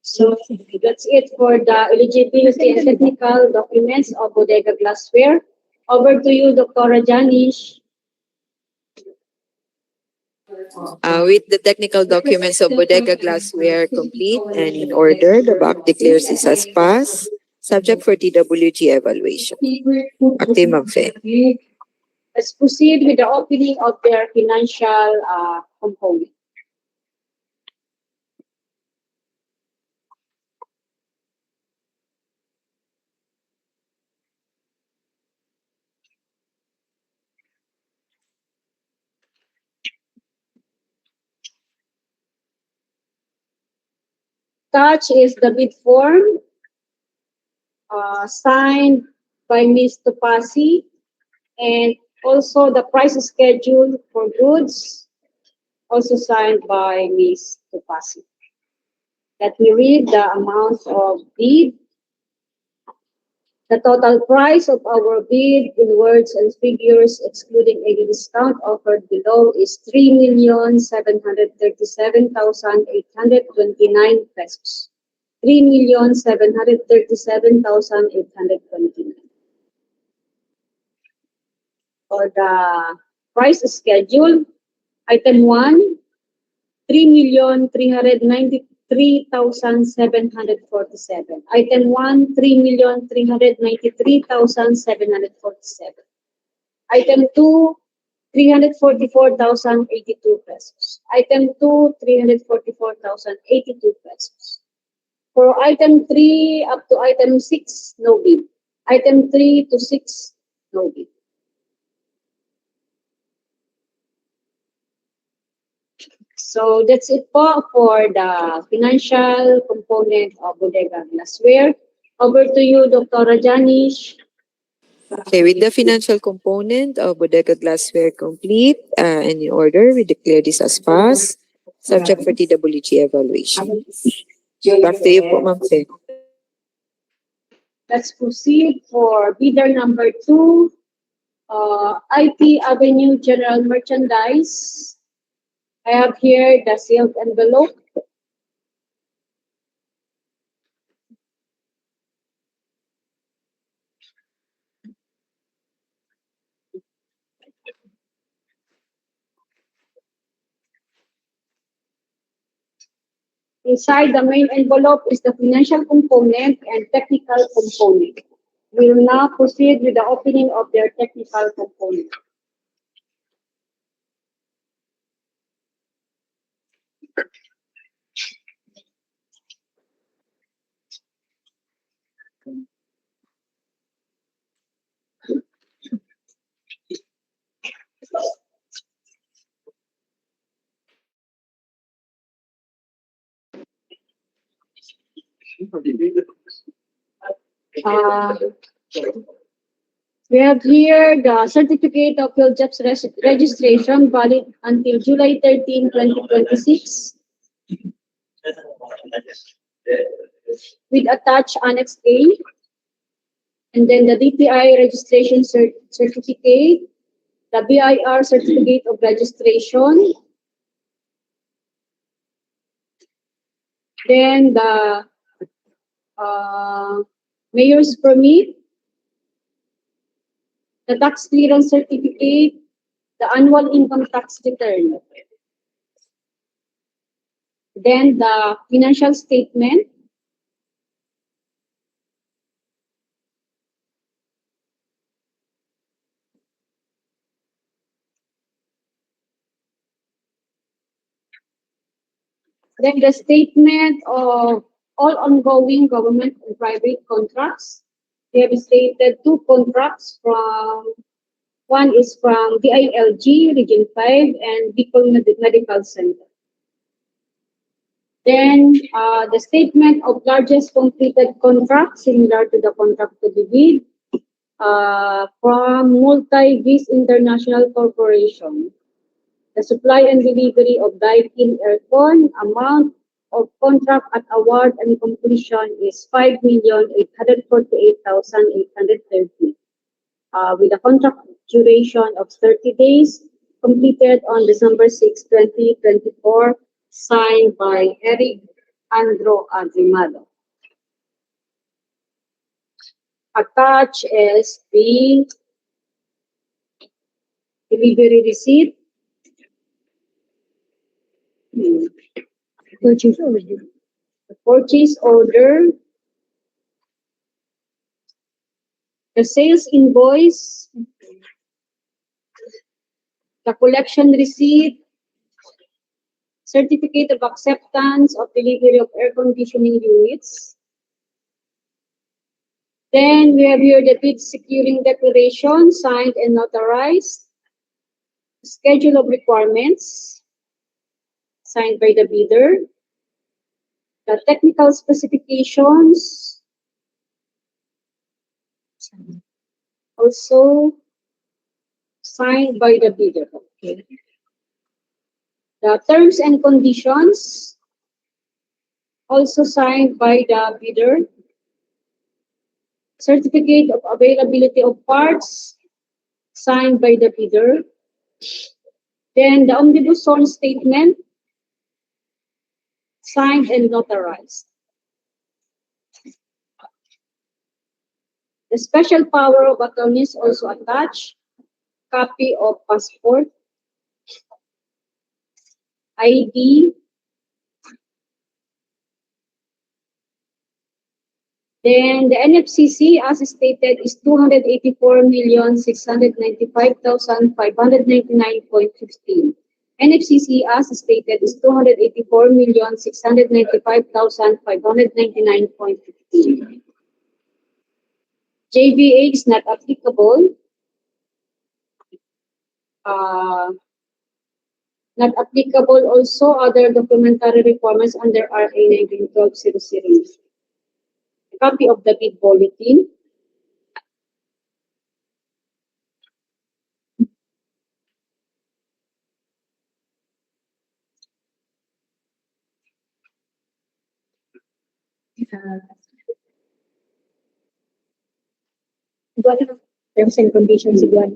So that's it for the eligibility and technical documents of Bodega Glassware. Over to you, Dr. Janish. With the technical documents of Bodega Glassware complete and in order, the BAC declares this as passed, subject for TWG evaluation. Active Magfe. Let's proceed with the opening of their financial component. Touch is the bid form signed by Ms. Topasi, and also the price schedule for goods also signed by Ms. Topasi. Let me read the amount of bid. The total price of our bid in words and figures, excluding any discount offered below, is 3,737,829 pesos. 3,737,829. For the price schedule, item 1, 3,393,747. Item 1, 3,393,747. Item 2, 344,082 pesos. Item 2, 344,082 pesos. For item 3 up to item 6, no bid. Item 3 to 6, no bid. So that's it po for the financial component of Bodega Glassware. Over to you, Dr. Rajanish. Okay, with the financial component of Bodega Glassware complete and in order, we declare this as passed, subject for TWG evaluation. Back to you po, Ma'am Fe. Let's proceed for bidder number 2, IT Avenue General Merchandise. I have here the sealed envelope. Inside the main envelope is the financial component and technical component. We will now proceed with the opening of their technical component. We have here the certificate of PhilJobs registration valid until July 13, 2026 with attached Annex A, and then the DTI registration certificate, the BIR certificate of registration, then the mayor's permit, the tax clearance certificate, the annual income tax return, then the financial statement, then the statement of all ongoing government and private contracts. They have stated 2 contracts from, one is from DILG, Region 5, and Bicol Medical Center. Then, the statement of largest completed contract, similar to the contract to be bid, from Multi-Vis International Corporation. The supply and delivery of Daikin Aircon, amount of contract at award and completion is 5,848,830. With a contract duration of 30 days, completed on December 6, 2024, signed by Eric Andro Agrimado. Attached is the delivery receipt. Purchase order. The purchase order. The sales invoice. The collection receipt. Certificate of acceptance of delivery of air conditioning units. Then we have here the bid securing declaration, signed and notarized. Schedule of requirements, signed by the bidder. The technical specifications, also signed by the bidder. Okay. The terms and conditions, also signed by the bidder. Certificate of availability of parts, signed by the bidder. Then the omnibus sworn statement, signed and notarized. The special power of attorney is also attached. Copy of passport, ID, then the NFCC, as stated, is 284,695,599.15. NFCC, as stated, is 284,695,599.15. JVA is not applicable. Not applicable also other documentary requirements under RA 1912-003. Copy of the bid bulletin. Terms and conditions igual.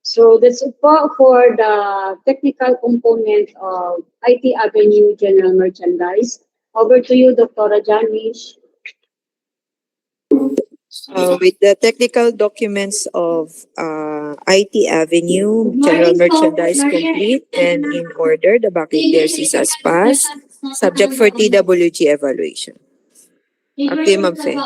So that's it po for the technical component of IT Avenue General Merchandise. Over to you, Dr. Janish. With the technical documents of IT Avenue General Merchandise complete and in order, the back declares is as passed, subject for TWG evaluation. Okay, Ma'am Fe.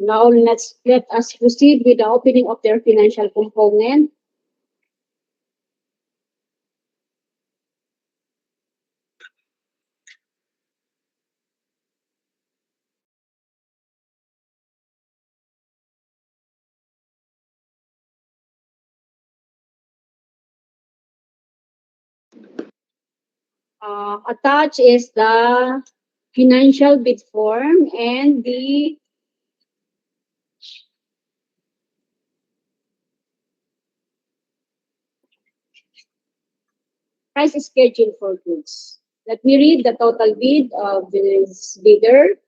Now let us proceed with the opening of their financial component. Attached is the financial bid form and the price schedule for goods. Let me read the total bid of this bidder.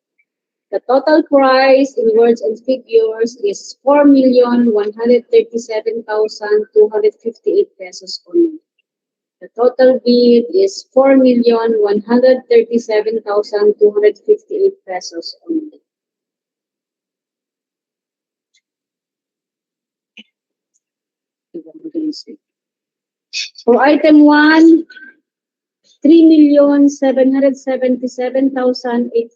The total price in words and figures is 4,137,258 pesos only. The total bid is 4,137,258 pesos only. For item 1, 3,777,800.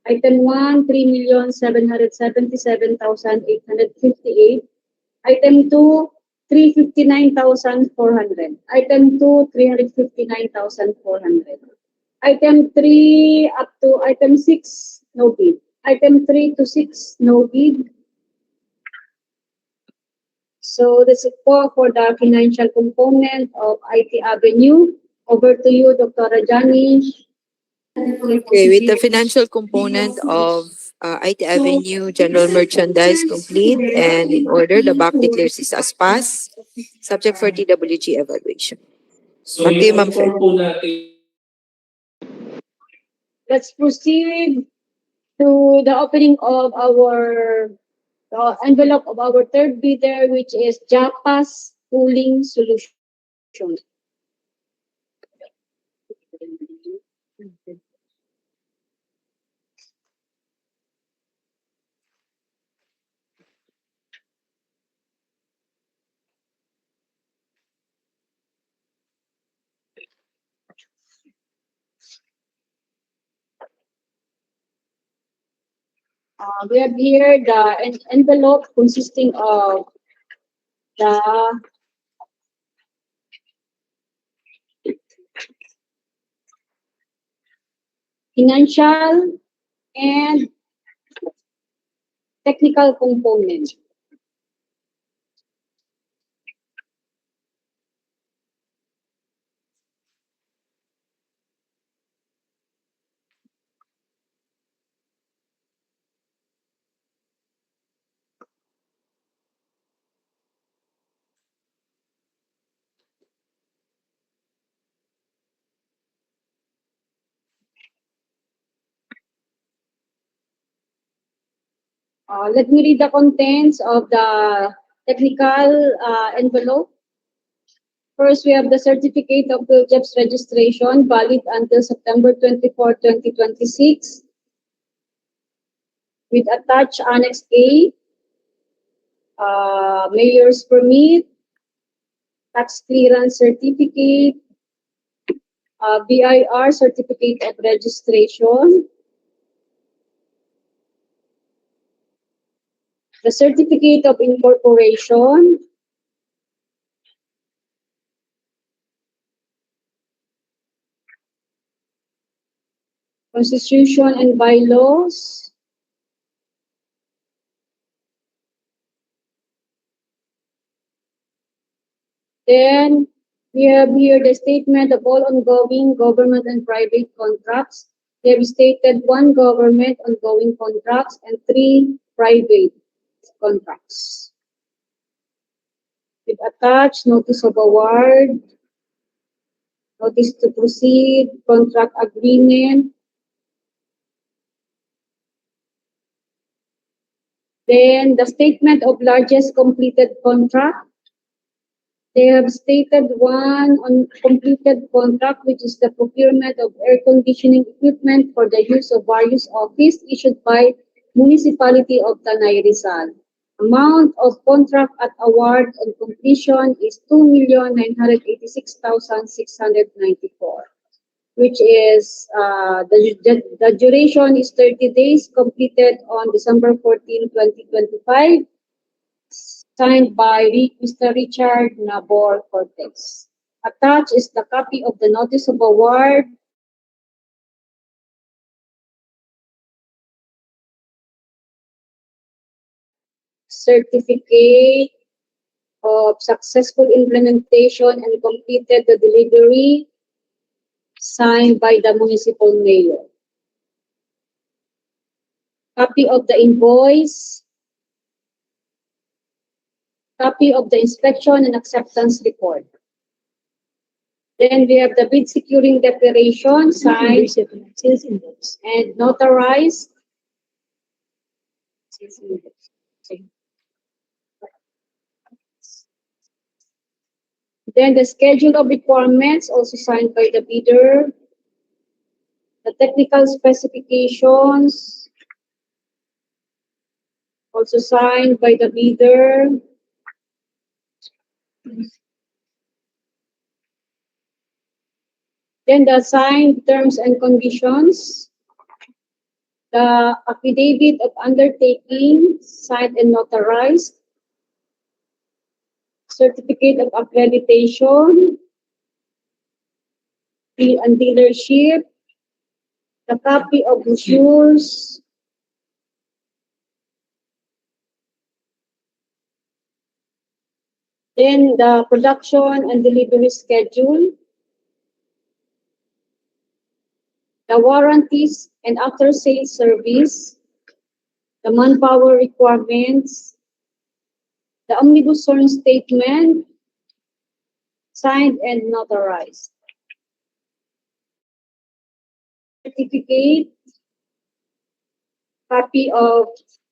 Item 1, 3,777,858. Item 2, 359,400. Item 2, 359,400. Item 3 up to item 6, no bid. Item 3 to 6, no bid. So this is for the financial component of IT Avenue. Over to you, Dr. Rajani. Okay, with the financial component of IT Avenue General Merchandise complete and in order, the BAC declares this as pass, subject for TWG evaluation. Back to you, Ma'am Chair. Let's proceed to the opening of our envelope of our third bidder, which is Japas Cooling Solutions. We have here the envelope consisting of the financial and technical component. Let me read the contents of the technical envelope. First, we have the certificate of PhilJEPS registration valid until September 24, 2026 with attached Annex A, mayor's permit, tax clearance certificate, BIR certificate of registration, the certificate of incorporation, constitution and bylaws, then we have here the statement of all ongoing government and private contracts. They have stated 1 government ongoing contracts and 3 private contracts. With attached notice of award, notice to proceed, contract agreement, then the statement of largest completed contract. They have stated 1 on completed contract, which is the procurement of air conditioning equipment for the use of various office issued by Municipality of Tanay Rizal. Amount of contract at award and completion is 2,986,694, which is the duration is 30 days, completed on December 14, 2025. Signed by Mr. Richard Nabor Cortez. Attached is the copy of the notice of award, certificate of successful implementation and completed the delivery, signed by the municipal mayor. Copy of the invoice, copy of the inspection and acceptance report. Then we have the bid securing declaration signed and notarized. Then the schedule of requirements also signed by the bidder. The technical specifications also signed by the bidder. Then the signed terms and conditions, the affidavit of undertaking, signed and notarized, certificate of accreditation, and dealership, the copy of brochures, Then the production and delivery schedule, the warranties and after sales service, the manpower requirements, the omnibus zoning statement, signed and notarized. Certificate, copy of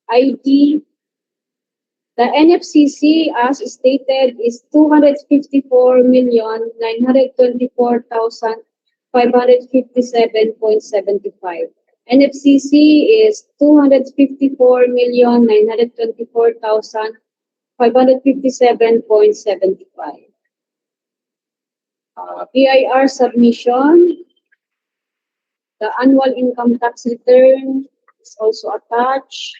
ID. The NFCC, as stated, is 254,924,557.75. NFCC is 254,924,557.75. BIR submission, the annual income tax return is also attached.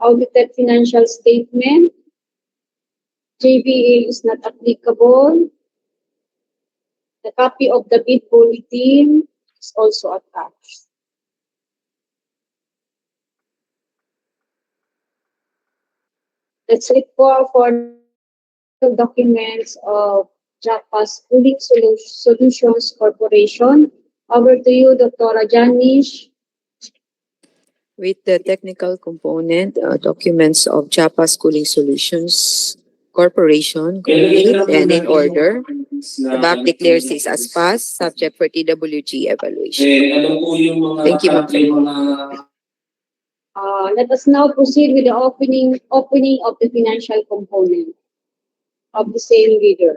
Audited financial statement, JVA is not applicable. The copy of the bid bulletin is also attached. That's it for the documents of Japas Public Solutions Corporation. Over to you, Dr. Janish. With the technical component, documents of Chiapas Cooling Solutions Corporation complete and in order. The back declares this as passed, subject for TWG evaluation. Thank you, ma'am. Let us now proceed with the opening of the financial component of the same video.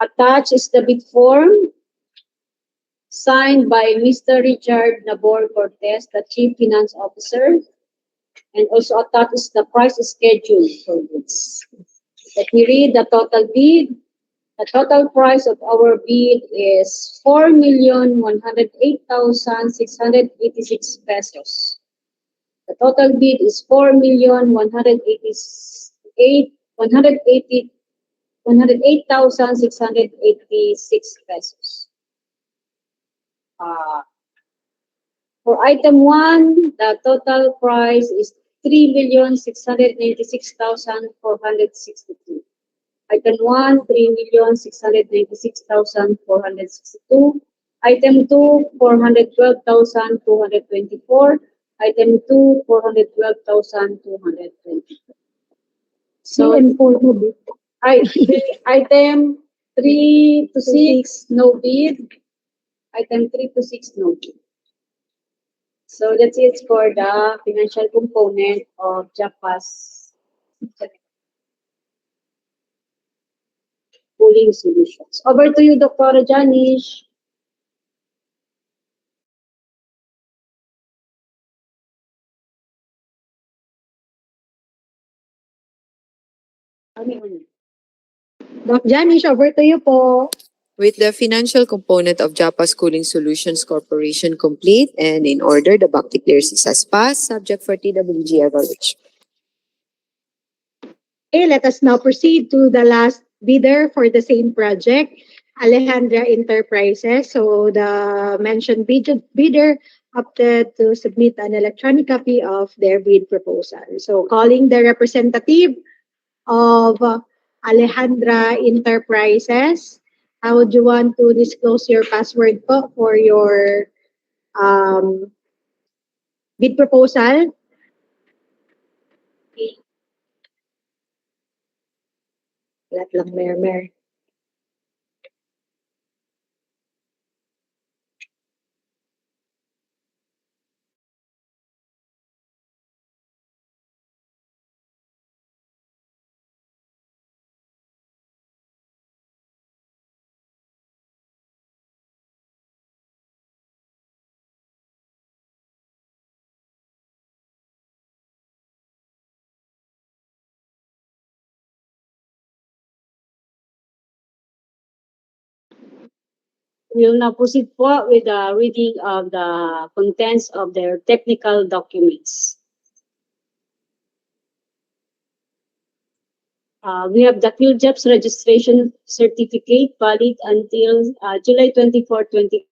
Attached is the bid form signed by Mr. Richard Nabor Cortez, the Chief Finance Officer, and also attached is the price schedule for this. Let me read the total bid. The total price of our bid is 4,108,686 pesos. The total bid is 108,686 pesos. For item 1, the total price is 3,696,462. Item 1, 3,696,462. Item 2, 412,224. Item 2, 412,224. So, item 3 to 6, no bid. Item 3 to 6, no bid. So that's it for the financial component of Japas Cooling Solutions. Over to you, Dr. Janish. Doc Janish, over to you po. With the financial component of Japas Cooling Solutions Corporation complete and in order, the back declares this as passed, subject for TWG evaluation. Okay, let us now proceed to the last bidder for the same project, Alejandra Enterprises. So the mentioned bidder opted to submit an electronic copy of their bid proposal. So calling the representative of Alejandra Enterprises, how would you want to disclose your password po for your bid proposal? Lahat lang, mer. We will now proceed po with the reading of the contents of their technical documents. We have the PhilJobs registration certificate valid until July 24, 2020.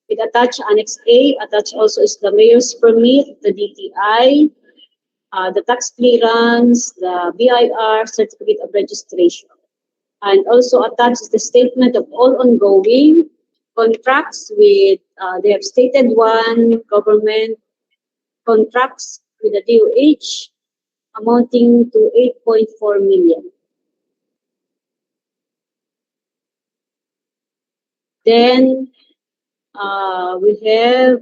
With attached Annex A, attached also is the mayor's permit, the DTI, the tax clearance, the BIR, certificate of registration. And also attached is the statement of all ongoing contracts with, they have stated one government contracts with the DOH amounting to 8.4 million. Then we have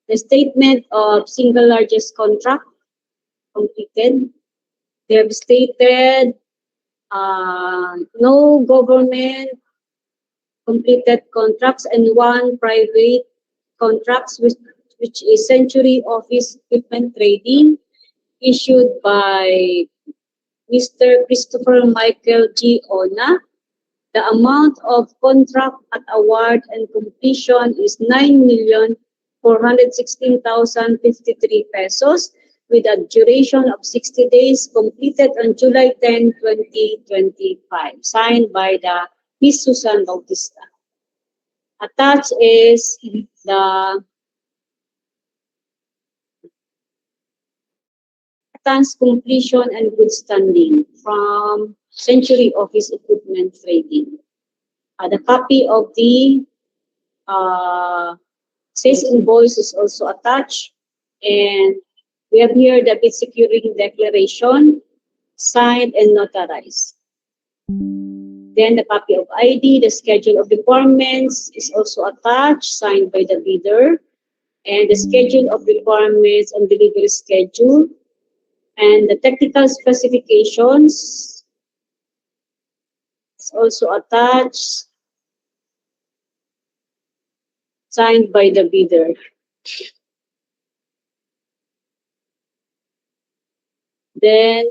the statement of single largest contract completed. They have stated no government completed contracts and one private contracts which is Century Office Equipment Trading issued by Mr. Christopher Michael G. Ona. The amount of contract at award and completion is 9,416,053 pesos with a duration of 60 days completed on July 10, 2025. Signed by the Ms. Susan Bautista. Attached is the acceptance, completion, and good standing from Century Office Equipment Trading. The copy of the sales invoice is also attached, and we have here the bid securing declaration, signed and notarized. Then the copy of ID, the schedule of requirements is also attached, signed by the bidder, and the schedule of requirements and delivery schedule, and the technical specifications is also attached, signed by the bidder. Then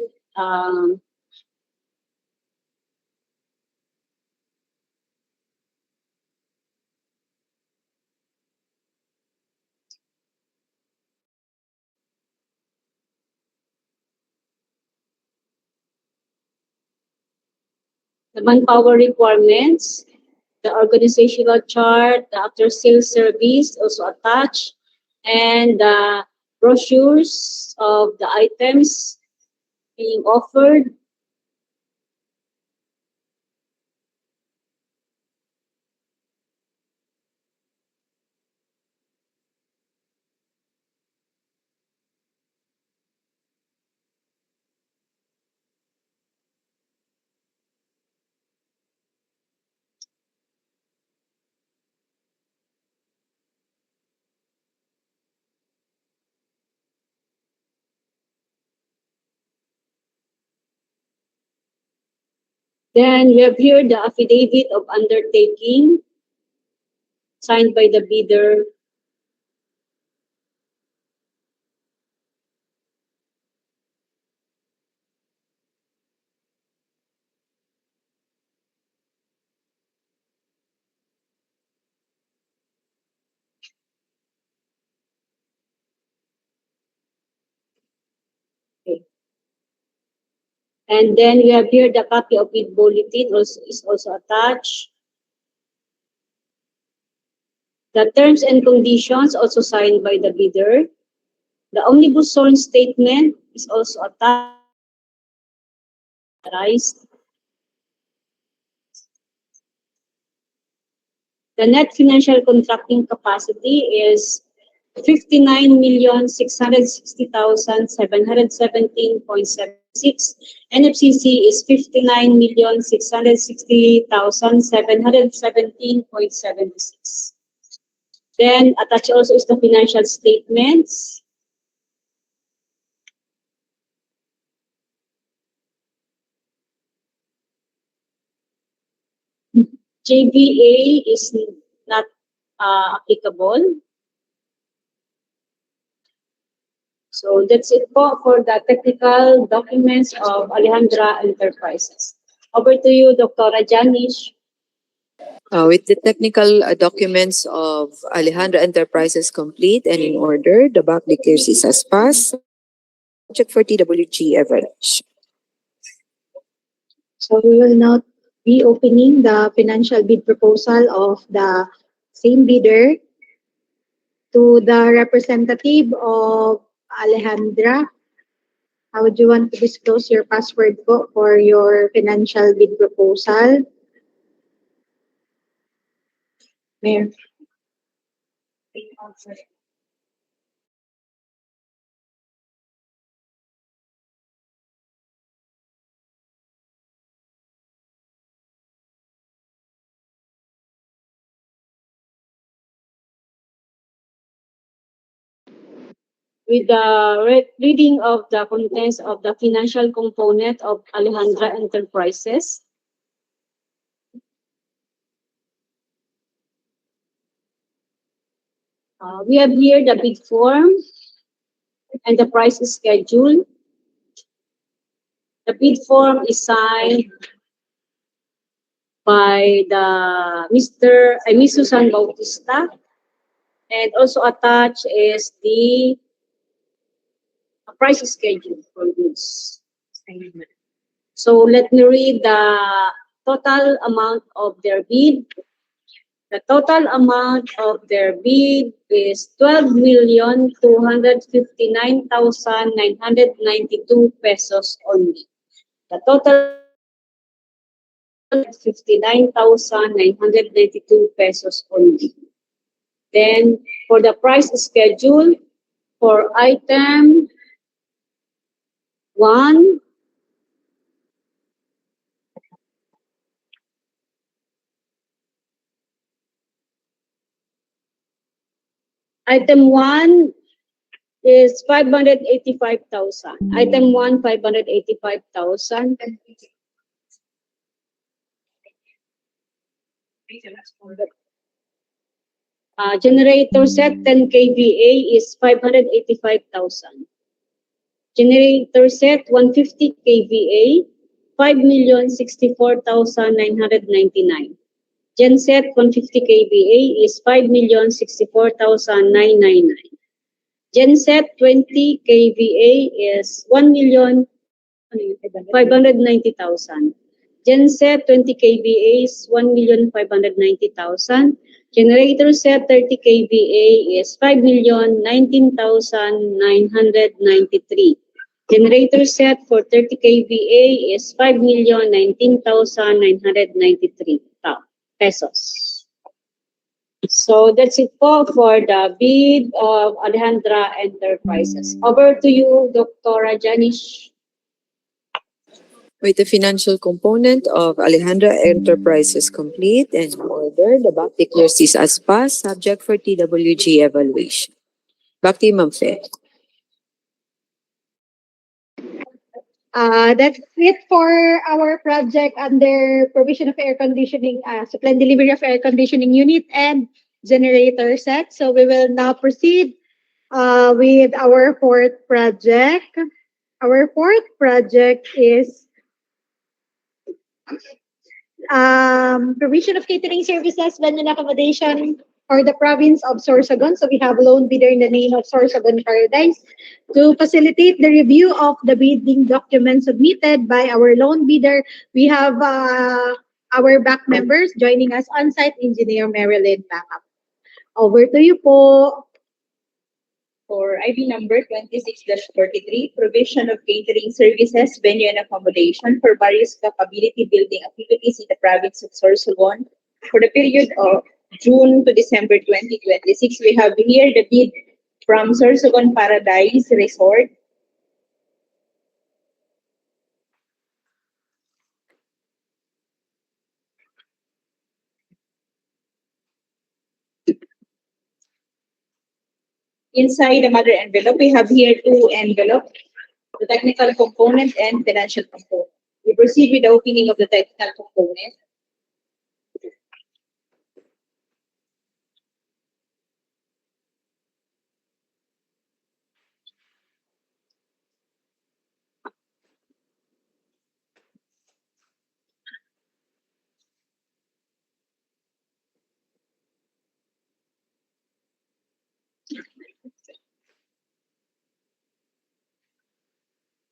the manpower requirements, the organizational chart, the after sales service also attached, and the brochures of the items being offered. Then we have here the affidavit of undertaking, signed by the bidder. Okay. And then we have here the copy of bid bulletin is also attached. The terms and conditions also signed by the bidder. The omnibus sworn statement is also attached. The net financial contracting capacity is 59,660,717.76. NFCC is 59,660,717.76. Then attached also is the financial statements. JVA is not applicable. So that's it for the technical documents of Alejandra Enterprises. Over to you, Dr. Janish. With the technical documents of Alejandra Enterprises complete and in order, the BAC declares this as passed. Subject for TWG evaluation. So we will now be opening the financial bid proposal of the same bidder to the representative of Alejandra. How would you want to disclose your password po for your financial bid proposal? Mayor. With the reading of the contents of the financial component of Alejandra Enterprises. We have here the bid form and the price schedule. The bid form is signed by the Miss Susan Bautista, and also attached is the price schedule for this. So let me read the total amount of their bid. The total amount of their bid is 12,259,992 pesos only. The total 59,992 pesos only. Then for the price schedule, for item 1, item 1 is 585,000. Item 1, 585,000. Generator set 10 kVA is 585,000. Generator set 150 kVA, 5,064,999. Genset 150 kVA is 5,064,999. Genset 20 kVA is 1,590,000. Genset 20 kVA is 1,590,000. Generator set 30 kVA is 5,019,993. Generator set for 30 kVA is 5,019,993 pesos. So that's it po for the bid of Alejandra Enterprises. Over to you, Dr. Janish. With the financial component of Alejandra Enterprises complete and in order, the BAC declares this as passed, subject for TWG evaluation. Back to you, Ma'am Fe. That's it for our project under provision of air conditioning, supply and delivery of air conditioning unit and generator set. So we will now proceed with our fourth project. Our fourth project is provision of catering services, venue and accommodation for the province of Sorsogon. So we have a loan bidder in the name of Sorsogon Paradise to facilitate the review of the bidding documents submitted by our loan bidder. We have our back members joining us on site, Engineer Marilyn Backup. Over to you po. For ID number 26-43, provision of catering services, venue and accommodation for various capability building activities in the province of Sorsogon for the period of June to December 2026. We have here the bid from Sorsogon Paradise Resort. Inside the mother envelope, we have here two envelopes, the technical component and financial component. We proceed with the opening of the technical component.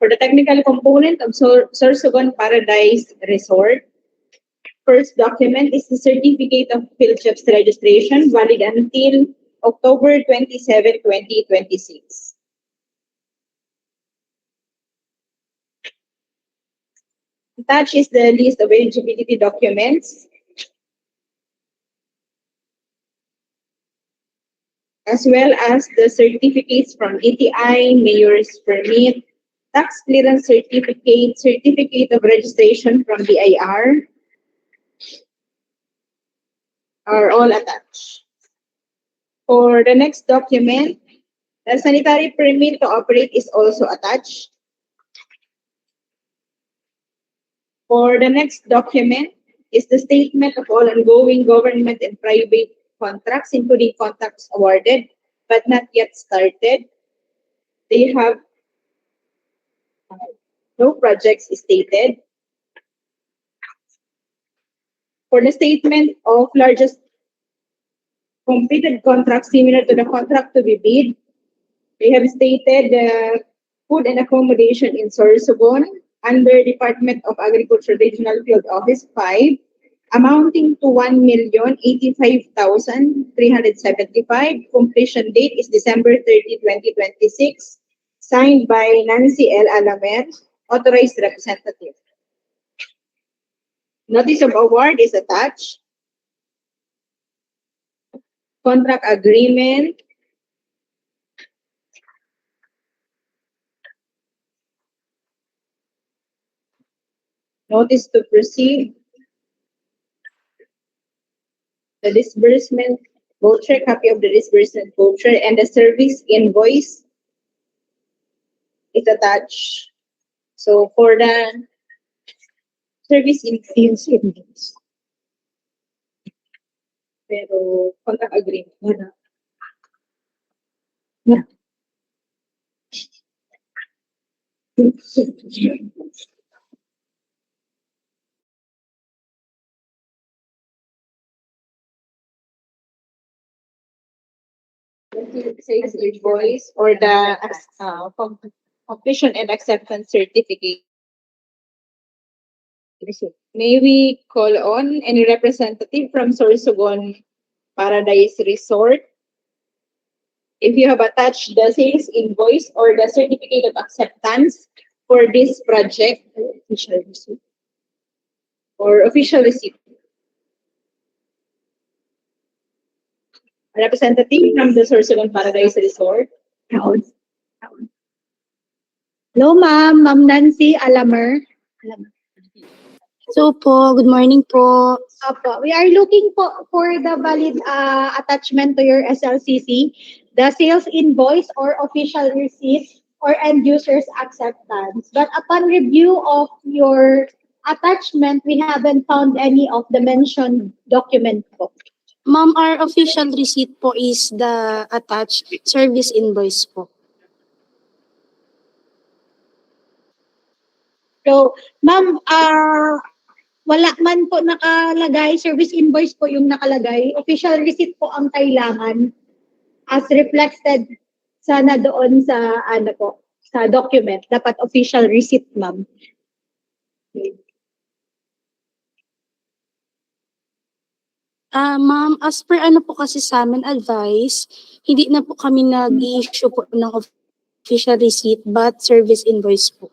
For the technical component of Sorsogon Paradise Resort, first document is the certificate of PhilJobs registration valid until October 27, 2026. Attached is the list of eligibility documents, as well as the certificates from ATI, Mayor's Permit, Tax Clearance Certificate, Certificate of Registration from BIR, are all attached. For the next document, the sanitary permit to operate is also attached. For the next document is the statement of all ongoing government and private contracts, including contracts awarded but not yet started. They have no projects stated. For the statement of largest completed contracts similar to the contract to be bid, they have stated the food and accommodation in Sorsogon under Department of Agriculture Regional Field Office 5, amounting to 1,085,375. Completion date is December 30, 2026. Signed by Nancy L. Alamer, authorized representative. Notice of award is attached. Contract agreement. Notice to proceed. The disbursement voucher, copy of the disbursement voucher, and the service invoice is attached. So for the service invoice, pero contract agreement, wala. Yeah. Sales invoice or the completion and acceptance certificate. May we call on any representative from Sorsogon Paradise Resort? If you have attached the sales invoice or the certificate of acceptance for this project, official receipt or official receipt. A representative from the Sorsogon Paradise Resort. Hello, ma'am. Ma'am Nancy Alamer. So po, good morning po. Opo, we are looking for the valid attachment to your SLCC, the sales invoice or official receipt or end user's acceptance. But upon review of your attachment, we haven't found any of the mentioned document po. Ma'am, our official receipt po is the attached service invoice po. So, ma'am, wala man po nakalagay, service invoice po yung nakalagay. Official receipt po ang kailangan as reflected sana doon sa ano po, sa document. Dapat official receipt, ma'am. Ma'am, as per ano po kasi sa amin advice, hindi na po kami nag-i-issue po ng official receipt but service invoice po.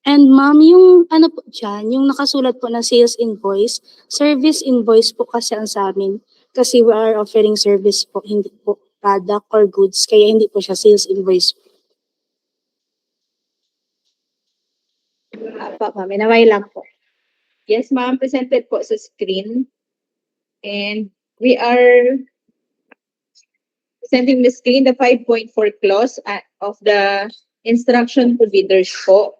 And ma'am, yung ano po dyan, yung nakasulat po na sales invoice, service invoice po kasi ang sa amin. Kasi we are offering service po, hindi po product or goods. Kaya hindi po siya sales invoice po. Apo, ma'am. Inaway lang po. Yes, ma'am, presented po sa screen. And we are presenting the screen, the 5.4 clause of the instruction to bidders po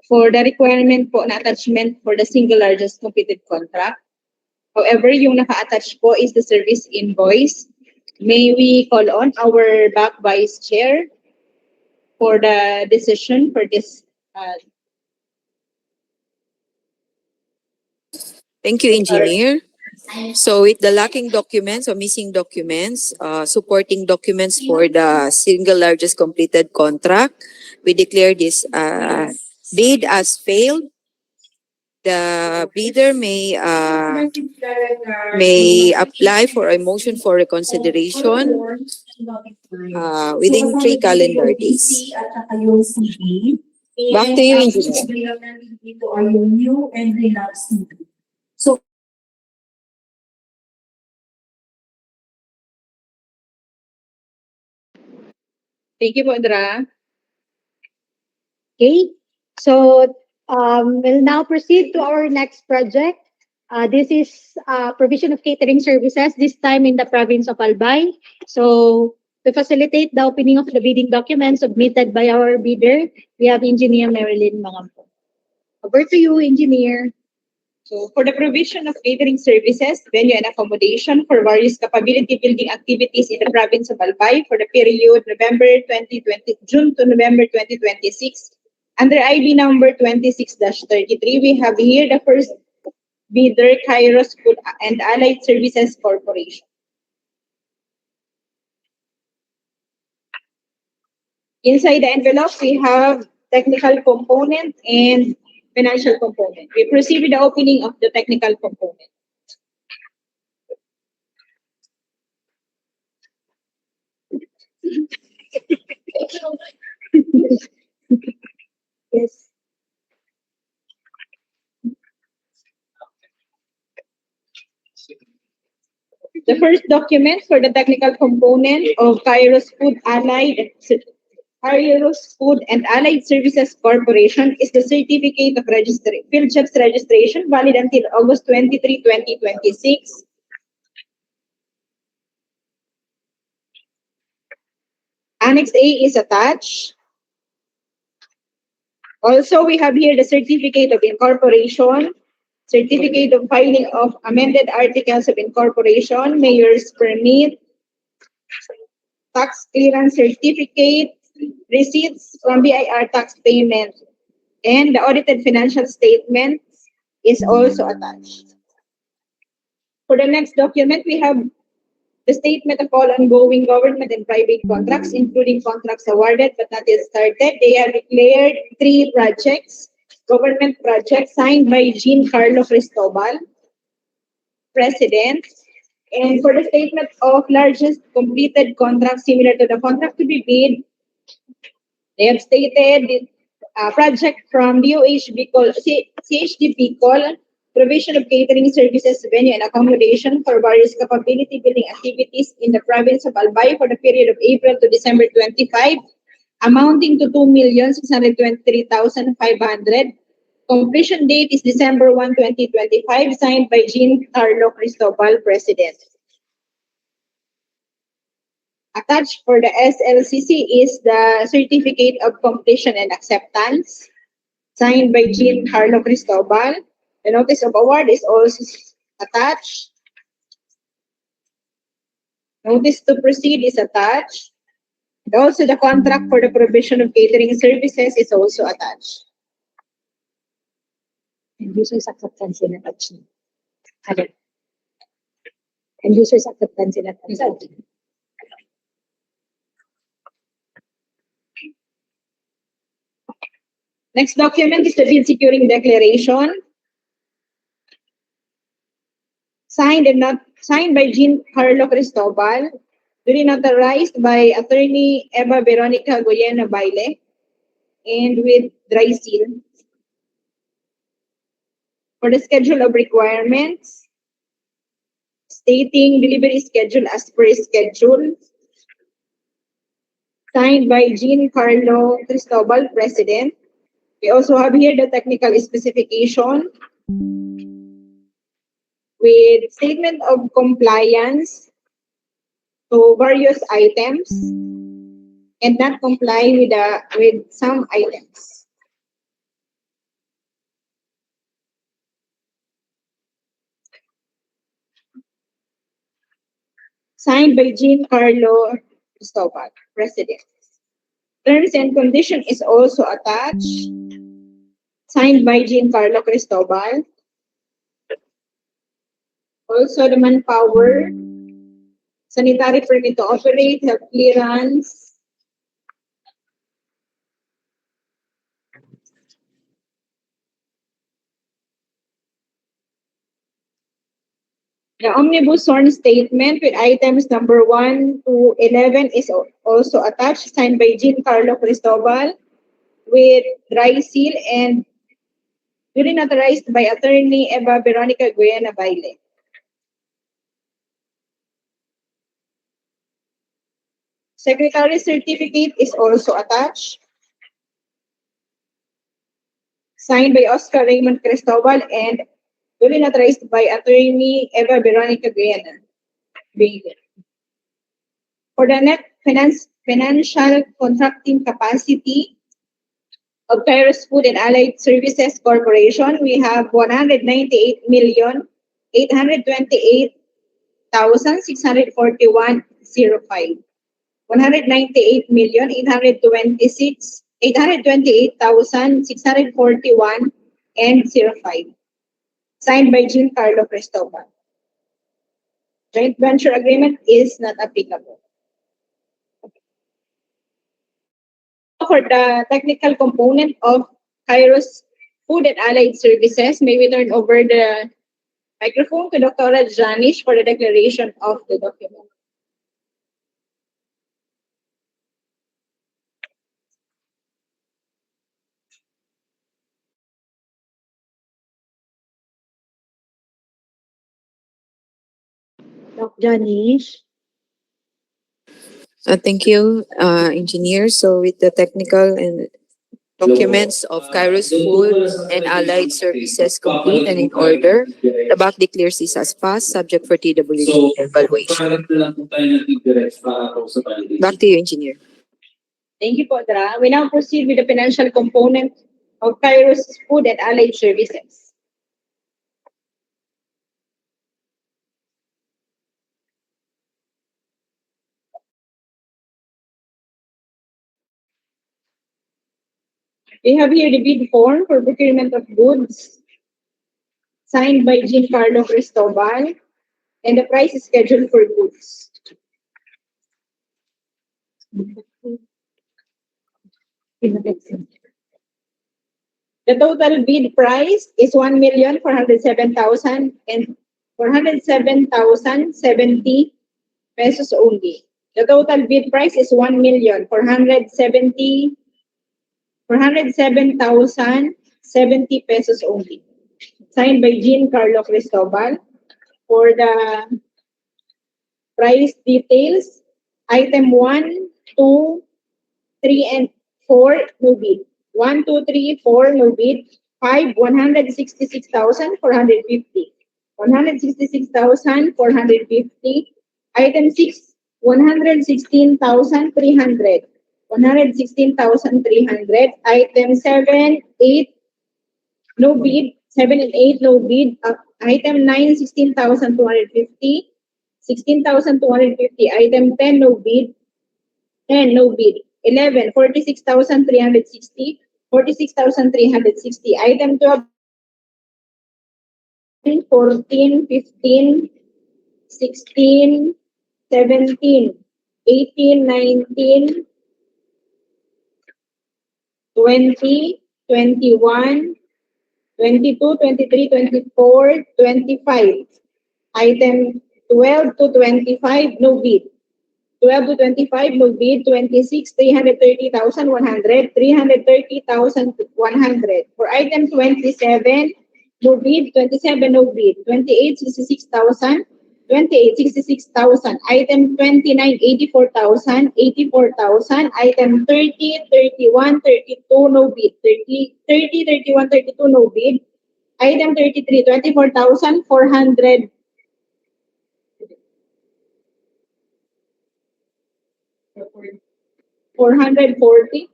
for the requirement po na attachment for the single largest completed contract. However, yung naka-attach po is the service invoice. May we call on our back vice chair for the decision for this. Thank you, Engineer. So with the lacking documents or missing documents, supporting documents for the single largest completed contract, we declare this bid as failed. The bidder may apply for a motion for reconsideration within 3 calendar days. Back to you, Engineer. Thank you po, Dra. Okay, so we'll now proceed to our next project. This is provision of catering services, this time in the province of Albay. So to facilitate the opening of the bidding documents submitted by our bidder, we have Engineer Marilyn Mangampo. Over to you, Engineer. So for the provision of catering services, venue and accommodation for various capability building activities in the province of Albay for the period June to November 2026, under ID number 26-33, we have here the first bidder, Kairos Food and Allied Services Corporation. Inside the envelope, we have technical component and financial component. We proceed with the opening of the technical component. Yes. The first document for the technical component of Kairos Food and Allied Services Corporation is the certificate of field chef's registration valid until August 23, 2026. Annex A is attached. Also, we have here the certificate of incorporation, certificate of filing of amended articles of incorporation, mayor's permit, tax clearance certificate, receipts from BIR tax payment, and the audited financial statement is also attached. For the next document, we have the statement of all ongoing government and private contracts, including contracts awarded but not yet started. They have declared 3 projects, government projects signed by Jean Carlo Cristobal, President. And for the statement of largest completed contract similar to the contract to be bid, they have stated the project from CHD Bicol, provision of catering services, venue and accommodation for various capability building activities in the province of Albay for the period of April to December 25, amounting to 2,623,500. Completion date is December 1, 2025, signed by Jean Carlo Cristobal, President. Attached for the SLCC is the certificate of completion and acceptance, signed by Jean Carlo Cristobal. The notice of award is also attached. Notice to proceed is attached. And also the contract for the provision of catering services is also attached. And users acceptance in attached. And users acceptance in attached. Next document is the bid securing declaration, signed by Jean Carlo Cristobal, duly notarized by Attorney Eva Veronica Goyena Baile, and with dry seal. For the schedule of requirements, stating delivery schedule as per schedule, signed by Jean Carlo Cristobal, President. We also have here the technical specification with statement of compliance to various items and not comply with some items. Signed by Giancarlo Cristobal, President. Terms and condition is also attached. Signed by Giancarlo Cristobal. Also the manpower, sanitary permit to operate, health clearance. The omnibus sworn statement with items number 1 to 11 is also attached, signed by Giancarlo Cristobal with dry seal and duly notarized by Attorney Eva Veronica Guiana Baile. Secretary's certificate is also attached, signed by Oscar Raymond Cristobal and duly notarized by Attorney Eva Veronica Guiana Baile. For the net financial contracting capacity of Kairos Food and Allied Services Corporation, we have 198,828,641.05. 198,828,641 and 05. Signed by Giancarlo Cristobal. Joint venture agreement is not applicable. For the technical component of Kairos Food and Allied Services, may we turn over the microphone to Dr. Janish for the declaration of the document. Dr. Janish. Thank you, engineer. So with the technical and documents of Kairos Food and Allied Services complete and in order, the BAC declares this as passed, subject for TWG evaluation. Back to you, engineer. Thank you, Podra. We now proceed with the financial component of Kairos Food and Allied Services. We have here the bid form for procurement of goods, signed by Giancarlo Cristobal, and the price is scheduled for goods. The total bid price is 1,407,000 and 407,070 pesos only. The total bid price is 407,070 pesos only. Signed by Giancarlo Cristobal. For the price details, item 1, 2, 3, and 4, no bid. 1, 2, 3, 4, no bid. 5, 166,450. 166,450. Item 6, 116,300. 116,300. Item 7, 8, no bid. 7 and 8, no bid. Item 9, 16,250. 16,250. Item 10, no bid. 10, no bid. 11, 46,360. 46,360. Item 12, 14, 15, 16, 17, 18, 19, 20, 21, 22, 23, 24, 25. Item 12 to 25, no bid. 12 to 25, no bid. 26, 330,100. 330,100. For item 27, no bid. 27, no bid. 28, 66,000. 28, 66,000. Item 29, 84,000. 84,000. Item 30, 31, 32, no bid. 30, 31, 32, no bid. Item 33, 24,400. 440.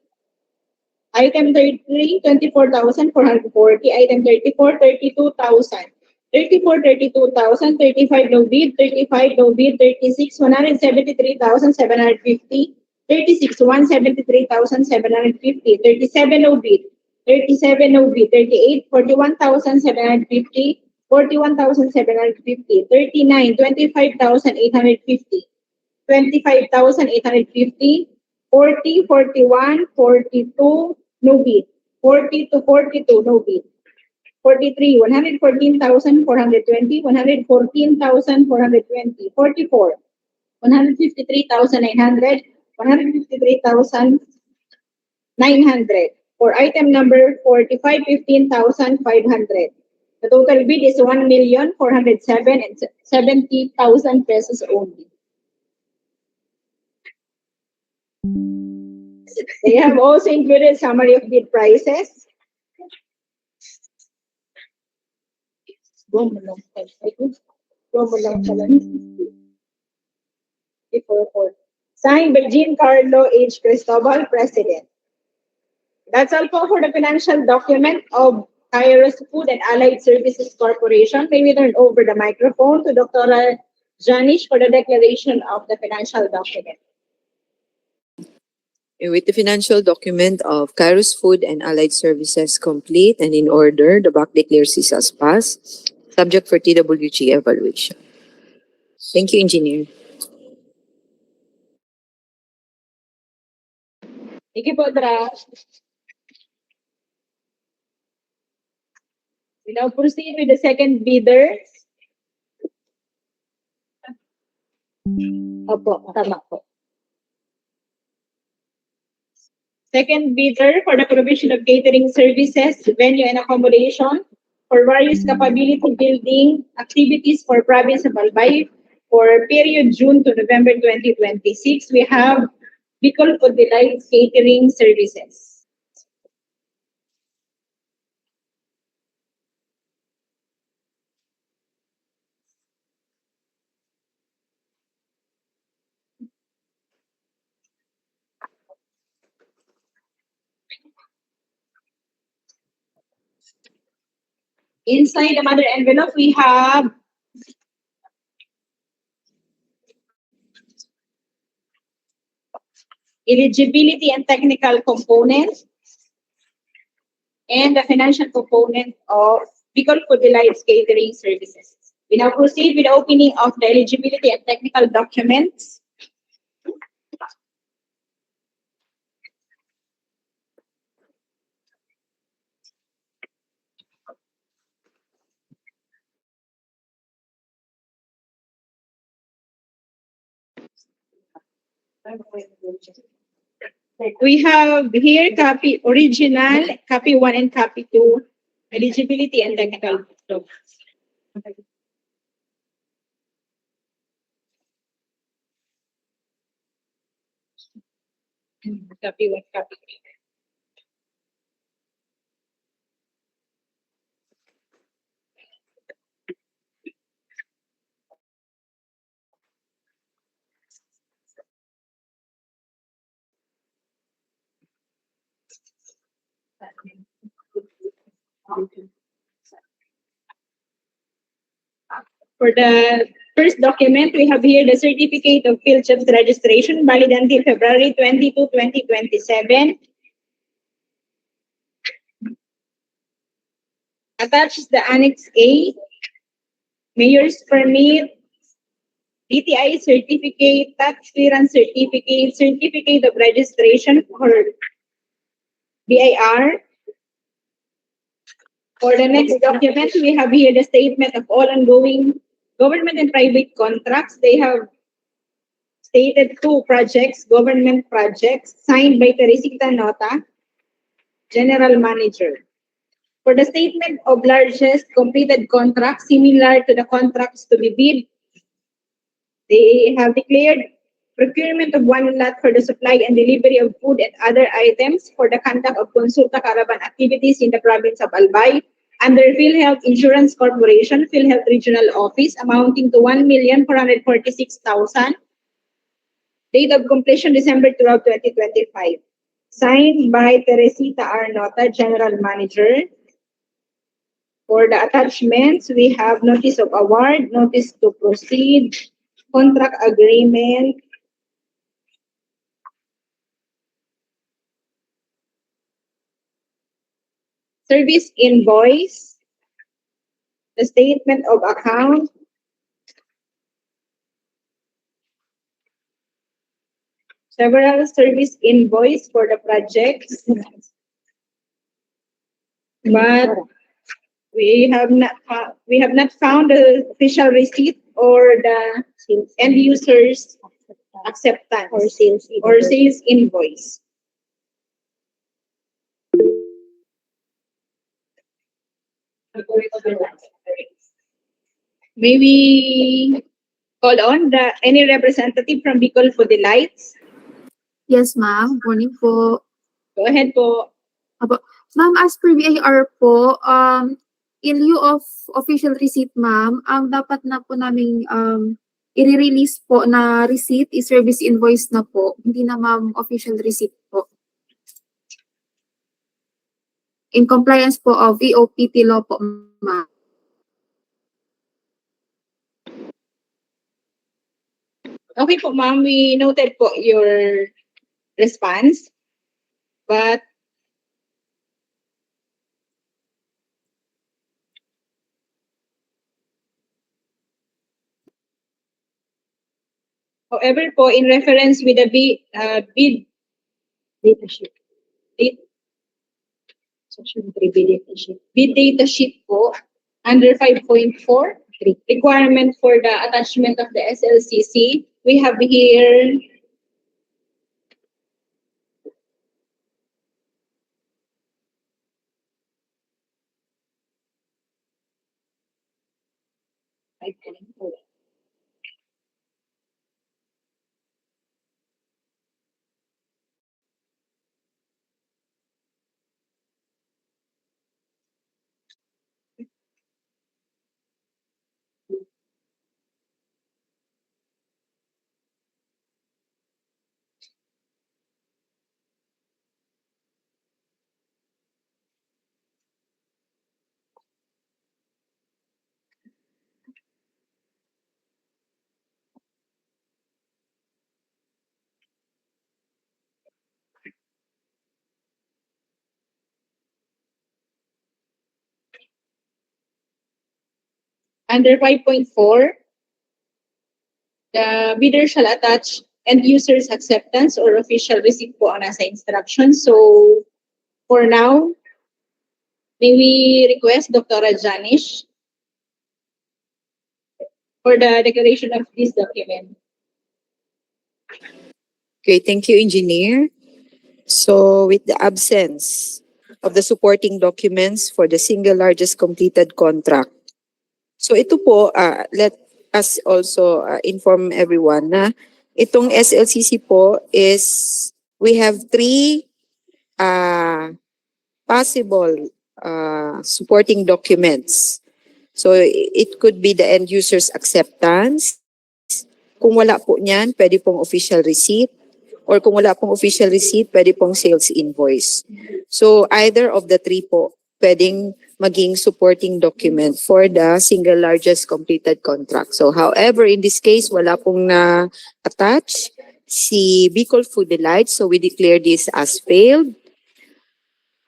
Item 33, 24,440. Item 34, 32,000. 34, 32,000. 35, no bid. 35, no bid. 36, 173,750. 36, 173,750. 37, no bid. 37, no bid. 38, 41,750. 41,750. 39, 25,850. 25,850. 40, 41, 42, no bid. 40 to 42, no bid. 43, 114,420, 114,420. 44, 153,900, 153,900. For item number 45, 15,500. The total bid is 1,407,070 pesos only. They have also included summary of bid prices. Signed by Giancarlo H. Cristobal, President. That's all for the financial document of Kairos Food and Allied Services Corporation. May we turn over the microphone to Dr. Janish for the declaration of the financial document. With the financial document of Kairos Food and Allied Services complete and in order, the BAC declares this as passed, subject for TWG evaluation. Thank you, Engineer. Thank you po, Dra. We now proceed with the second bidder. Opo, tama po. Second bidder for the provision of catering services, venue and accommodation for various capability building activities for province of Albay for period June to November 2026. We have Bicol Food Delight Catering Services. Inside the mother envelope, we have eligibility and technical components and the financial component of Bicol Food Delights Catering Services. We now proceed with the opening of the eligibility and technical documents. We have here copy original, copy 1 and copy 2, eligibility and technical documents. Copy 1, copy 3. For the first document, we have here the Certificate of Field Jobs Registration, valid until February 22, 2027. Attached is the Annex A, Mayor's Permit, DTI Certificate, Tax Clearance Certificate, Certificate of Registration for BIR. For the next document, we have here the statement of all ongoing government and private contracts. They have stated 2 projects, government projects, signed by Teresita Nota, General Manager. For the statement of largest completed contracts similar to the contracts to be bid, they have declared procurement of 1 lot for the supply and delivery of food and other items for the conduct of Consulta Caravan activities in the province of Albay under PhilHealth Insurance Corporation, PhilHealth Regional Office, amounting to 1,446,000. Date of completion December 12, 2025. Signed by Teresita Arnota, General Manager. For the attachments, we have notice of award, notice to proceed, contract agreement, service invoice, the statement of account, several service invoice for the projects, but we have not found the official receipt or the end users acceptance or sales invoice. May we call on any representative from Bicol for the lights? Yes, ma'am. Morning po. Go ahead po. Ma'am, as per BIR po, in lieu of official receipt, ma'am, ang dapat na po namin i-release po na receipt is service invoice na po. Hindi na ma'am official receipt po. In compliance po of EOPT law po, ma'am. Okay po, ma'am. We noted po your response. But however po, in reference with the bid data sheet, section 3 bid data sheet po, under 5.4, requirement for the attachment of the SLCC, we have here under 5.4, the bidder shall attach end user's acceptance or official receipt po ang nasa instructions. So, for now, may we request Dr. Janish for the declaration of this document. Okay, thank you, Engineer. So with the absence of the supporting documents for the single largest completed contract. So ito po, let us also inform everyone na itong SLCC po is, we have three possible supporting documents. So it could be the end user's acceptance. Kung wala po niyan, pwede pong official receipt. Or kung wala pong official receipt, pwede pong sales invoice. So either of the three po, pwedeng maging supporting document for the single largest completed contract. So however, in this case, wala pong na-attach si Bicol Food Delight. So we declare this as failed.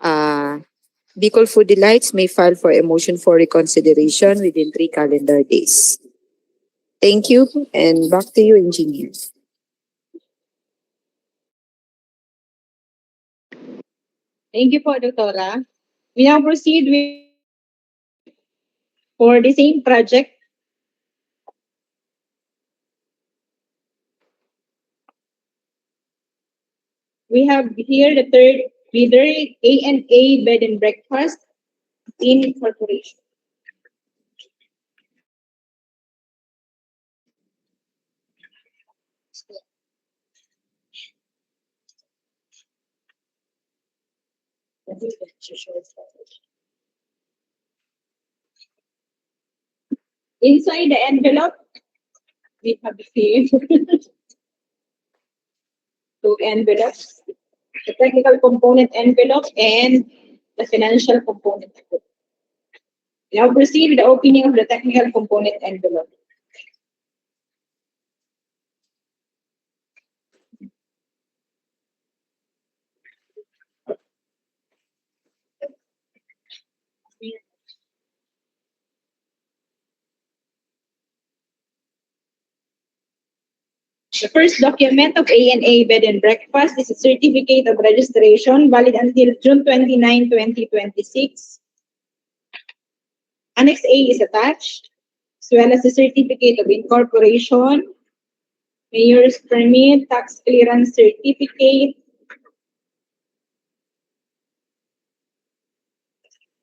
Bicol Food Delights may file for a motion for reconsideration within 3 calendar days. Thank you, and back to you, engineers. Thank you po, Doctora. We now proceed with, for the same project, we have here the third bidder, A&A Bed and Breakfast in Corporation. Inside the envelope, we have here two envelopes, the technical component envelope and the financial component envelope. Now proceed with the opening of the technical component envelope. The first document of ANA Bed and Breakfast is a certificate of registration valid until June 29, 2026. Annex A is attached, as well as the certificate of incorporation, mayor's permit, tax clearance certificate.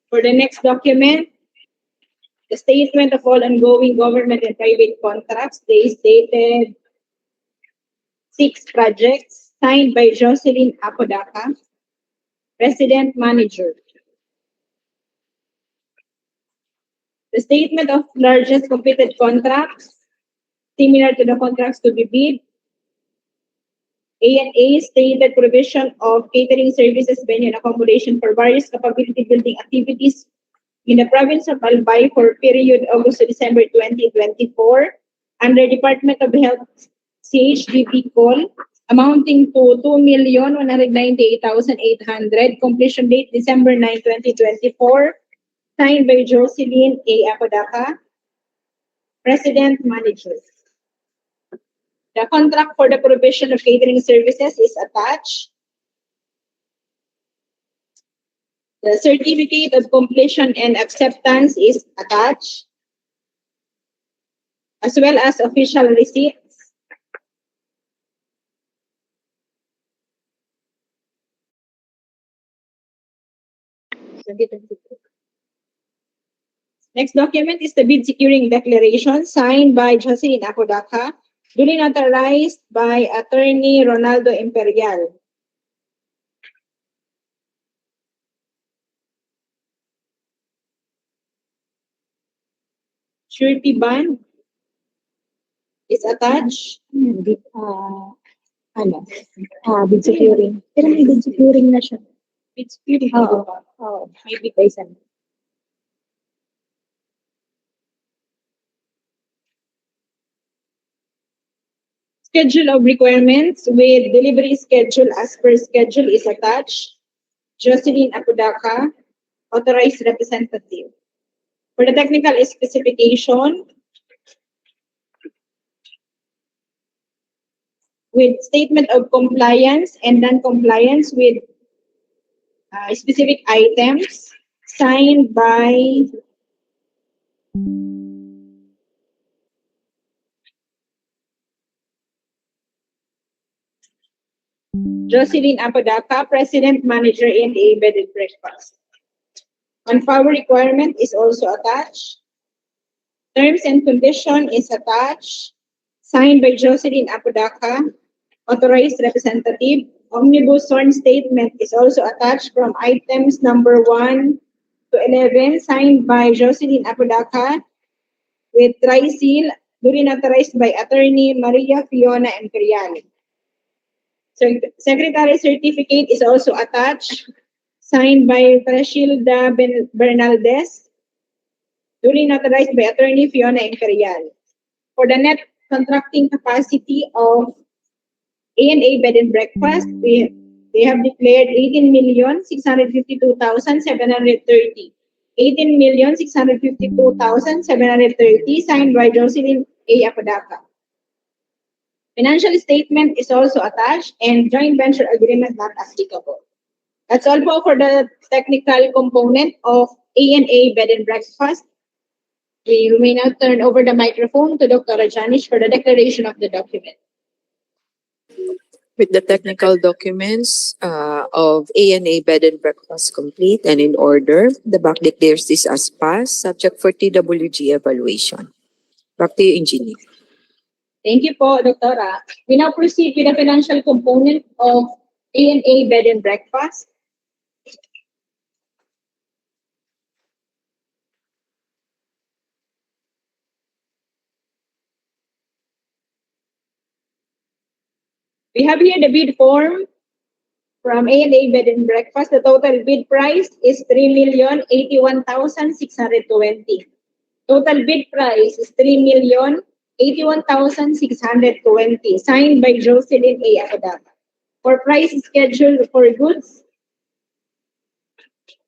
For the next document, the statement of all ongoing government and private contracts, they is dated 6 projects, signed by Jocelyn Apodaca, President Manager. The statement of largest completed contracts, similar to the contracts to be bid. A&A stated provision of catering services, venue, and accommodation for various capability building activities in the province of Albay for period August to December 2024 under Department of Health CHDP call amounting to 2,198,800. Completion date December 9, 2024. Signed by Jocelyn A. Apodaca, President Manager. The contract for the provision of catering services is attached. The certificate of completion and acceptance is attached, as well as official receipts. Next document is the bid securing declaration signed by Jocelyn Apodaca, duly notarized by Attorney Ronaldo Imperial. Surety bond is attached. Bid securing. Pero may bid securing na siya. Bid securing. Oo. Maybe by some. Schedule of requirements with delivery schedule as per schedule is attached. Jocelyn Apodaca, authorized representative. For the technical specification, with statement of compliance and non-compliance with specific items, signed by Jocelyn Apodaca, President Manager A&A Bed and Breakfast. Manpower requirement is also attached. Terms and condition is attached. Signed by Jocelyn Apodaca, authorized representative. Omnibus sworn statement is also attached from items number 1 to 11, signed by Jocelyn Apodaca, with tri-seal, duly notarized by Attorney Maria Fiona Imperial. So, Secretary certificate is also attached, signed by Frashilda Bernaldez, duly notarized by Attorney Fiona Imperial. For the net contracting capacity of A&A Bed and Breakfast, they have declared 18,652,730. 18,652,730, signed by Jocelyn A. Apodaca. Financial statement is also attached and joint venture agreement not applicable. That's all for the technical component of A&A Bed and Breakfast. We may now turn over the microphone to Dr. Rajanish for the declaration of the document. With the technical documents of ANA Bed and Breakfast complete and in order, the back declares this as passed, subject for TWG evaluation. Back to you, Engineer. Thank you po, Doktora. We now proceed with the financial component of A&A Bed and Breakfast. We have here the bid form from A&A Bed and Breakfast. The total bid price is 3,081,620. Total bid price is 3,081,620. Signed by Jocelyn A. Apodaca. For price schedule for goods,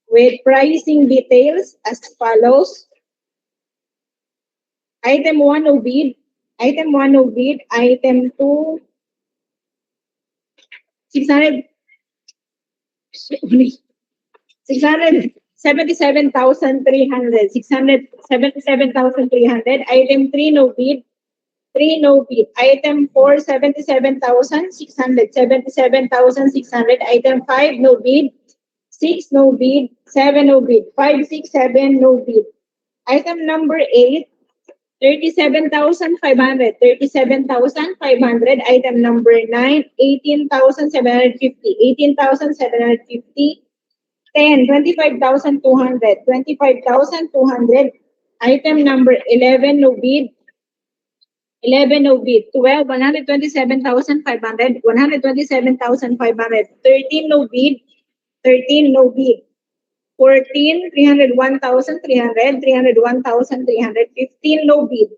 with pricing details as follows. Item 1 no bid. Item 1 no bid. Item 2, 600. 677,300. 677,300. Item 3 no bid. 3 no bid. Item 4, 77,600. 77,600. Item 5 no bid. 6 no bid. 7 no bid. 5, 6, 7 no bid. Item number 8, 37,500. 37,500. Item number 9, 18,750. 18,750. 10, 25,200. 25,200. Item number 11 no bid. 11 no bid. 12, 127,500. 127,500. 13 no bid. 13 no bid. 14, 301,300. 301,300. 15 no bid.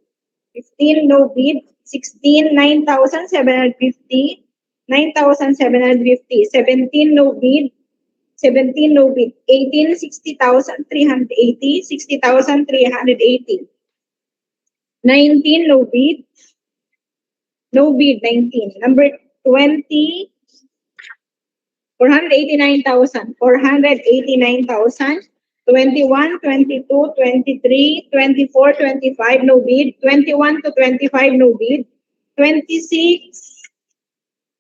15 no bid. 16, 9,750. 9,750. 17 no bid. 17 no bid. 18, 60,380. 60,380. 19 no bid. No bid, 19. Number 20, 489,000. 489,000. 21, 22, 23, 24, 25 no bid. 21 to 25 no bid. 26,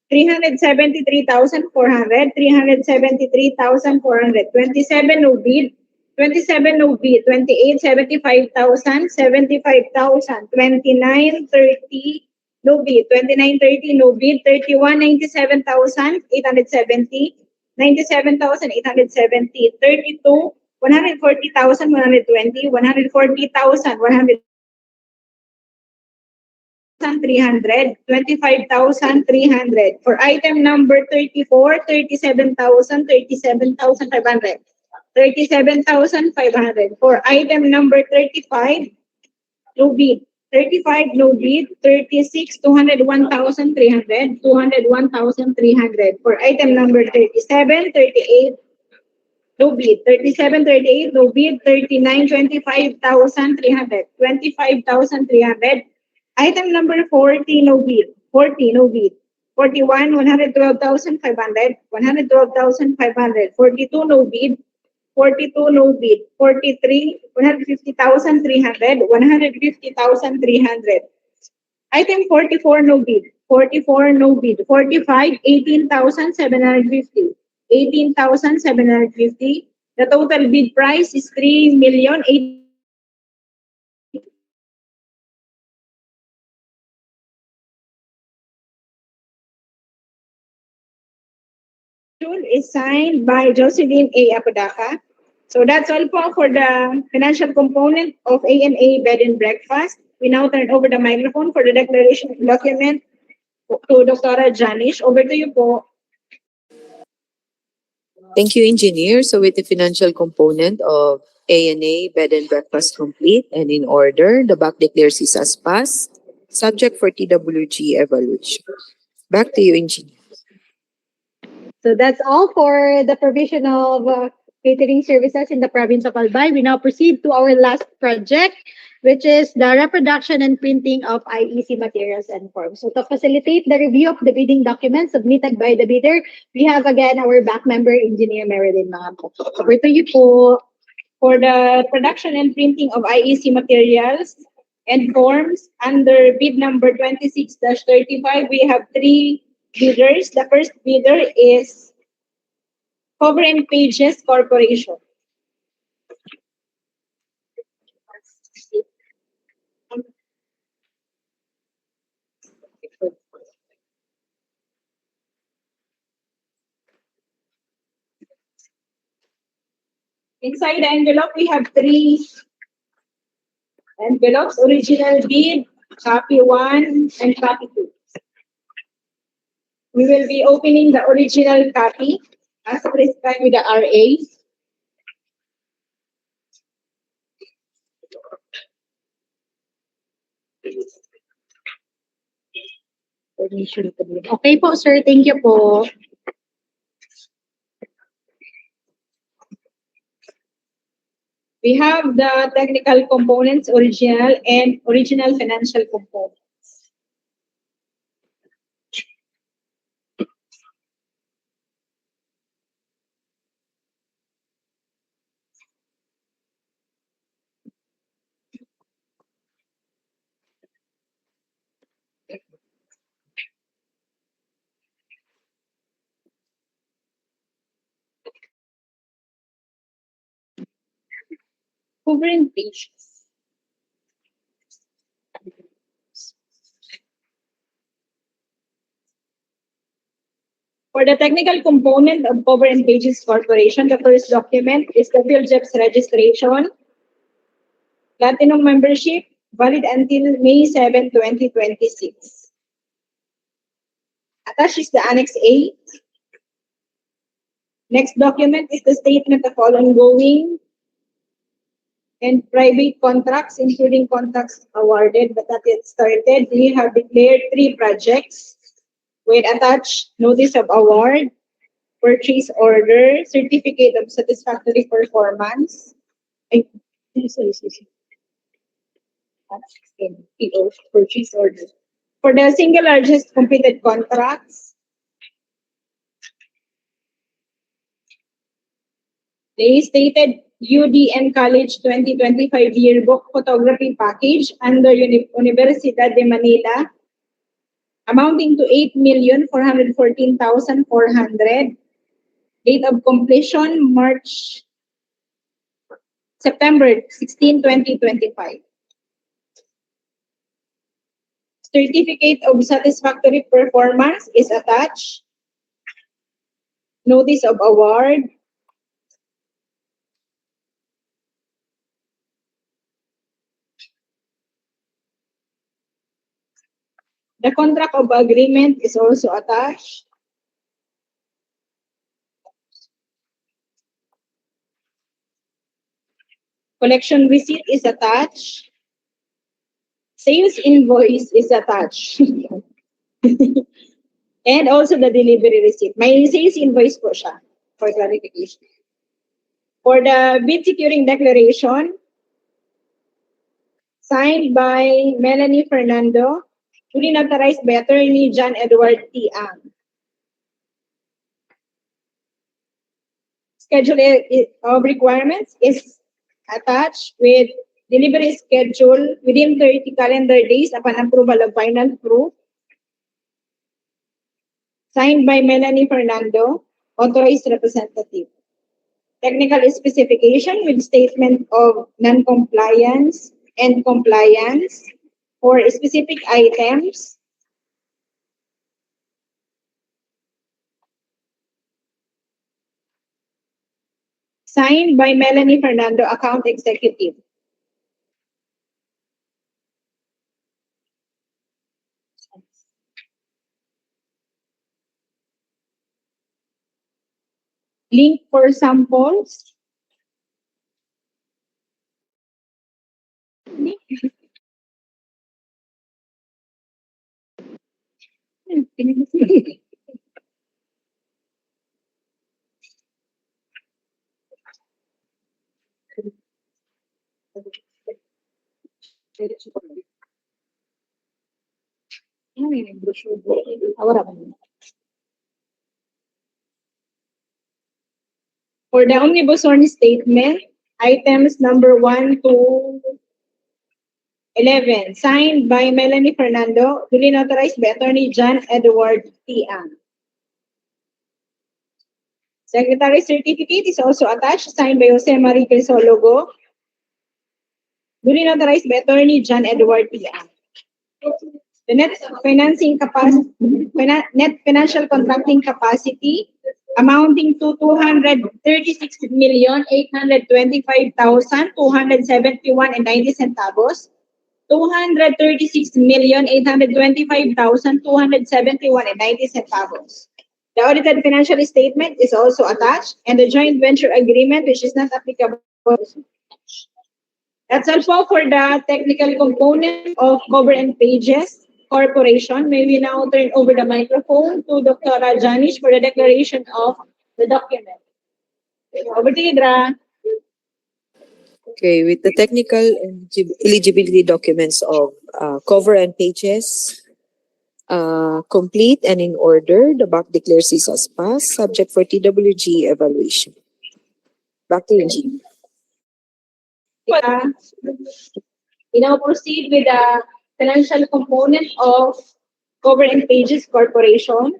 373,400. 373,400. 27 no bid. 27 no bid. 28, 75,000. 75,000. 29, 30 no bid. 29, 30 no bid. 31, 97,870. 97,870. 32, 140,000. 120. 140,000. 100,300. 25,300. For item number 34, 37,000. 37,500. 37,500. For item number 35, no bid. 35 no bid. 36, 201,300. 201,300. For item number 37, 38 no bid. 37, 38 no bid. 39, 25,300. 25,300. Item number 40 no bid. 40 no bid. 41, 112,500. 112,500. 42 no bid. 42 no bid. 43, 150,300. 150,300. Item 44 no bid. 44 no bid. 45, 18,750. 18,750. The total bid price is 3,008,000. Is signed by Jocelyn A. Apodaca. So that's all po for the financial component of A&A Bed and Breakfast. We now turn over the microphone for the declaration document to Dr. Janish. Over to you po. Thank you, Engineer. So with the financial component of A&A Bed and Breakfast complete and in order, the back declares this as passed, subject for TWG evaluation. Back to you, Engineer. So that's all for the provision of catering services in the province of Albay. We now proceed to our last project, which is the reproduction and printing of IEC materials and forms. So to facilitate the review of the bidding documents submitted by the bidder, we have again our back member, Engineer Marilyn Mangapo. Over to you po. For the production and printing of IEC materials and forms under bid number 26-35, we have 3 bidders. The first bidder is Cover and Pages Corporation. Inside the envelope, we have 3 envelopes: original bid, copy 1, and copy 2. We will be opening the original copy as prescribed with the RA. Okay po, sir. Thank you po. We have the technical components original and original financial components. Covering pages. For the technical component of Cover and Pages Corporation, the first document is the PhilJEPS registration, Platinum membership, valid until May 7, 2026. Attached is the Annex A. Next document is the statement of all ongoing and private contracts, including contracts awarded but not yet started. We have declared 3 projects with attached notice of award, purchase order, certificate of satisfactory performance. PO, purchase order. For the single largest completed contracts, they stated UDN College 2025 yearbook photography package under Universidad de Manila, amounting to 8,414,400. Date of completion, September 16, 2025. Certificate of satisfactory performance is attached. Notice of award. The contract of agreement is also attached. Collection receipt is attached. Sales invoice is attached. And also the delivery receipt. May sales invoice po siya for clarification. For the bid securing declaration, signed by Melanie Fernando, duly notarized by Attorney John Edward T. Ang. Schedule of requirements is attached with delivery schedule within 30 calendar days upon approval of final proof. Signed by Melanie Fernando, authorized representative. Technical specification with statement of non-compliance and compliance for specific items. Signed by Melanie Fernando, account executive. Link for samples. For the omnibus warning statement, items number 1 to 11, signed by Melanie Fernando, duly notarized by Attorney John Edward T. Ang. Secretary certificate is also attached, signed by Jose Marie Crisologo, duly notarized by Attorney John Edward T. Ang. The net financial contracting capacity amounting to 236,825,271.90 centavos 236,825,271.90. The audited financial statement is also attached, and the joint venture agreement, which is not applicable. That's all for the technical component of Cover and Pages Corporation. May we now turn over the microphone to Dr. Janish for the declaration of the document. Over to you, Dra. Okay, with the technical eligibility documents of cover and pages complete and in order, the BAC declares this as passed, subject for TWG evaluation. Back to you, G. We now proceed with the financial component of Cover and Pages Corporation.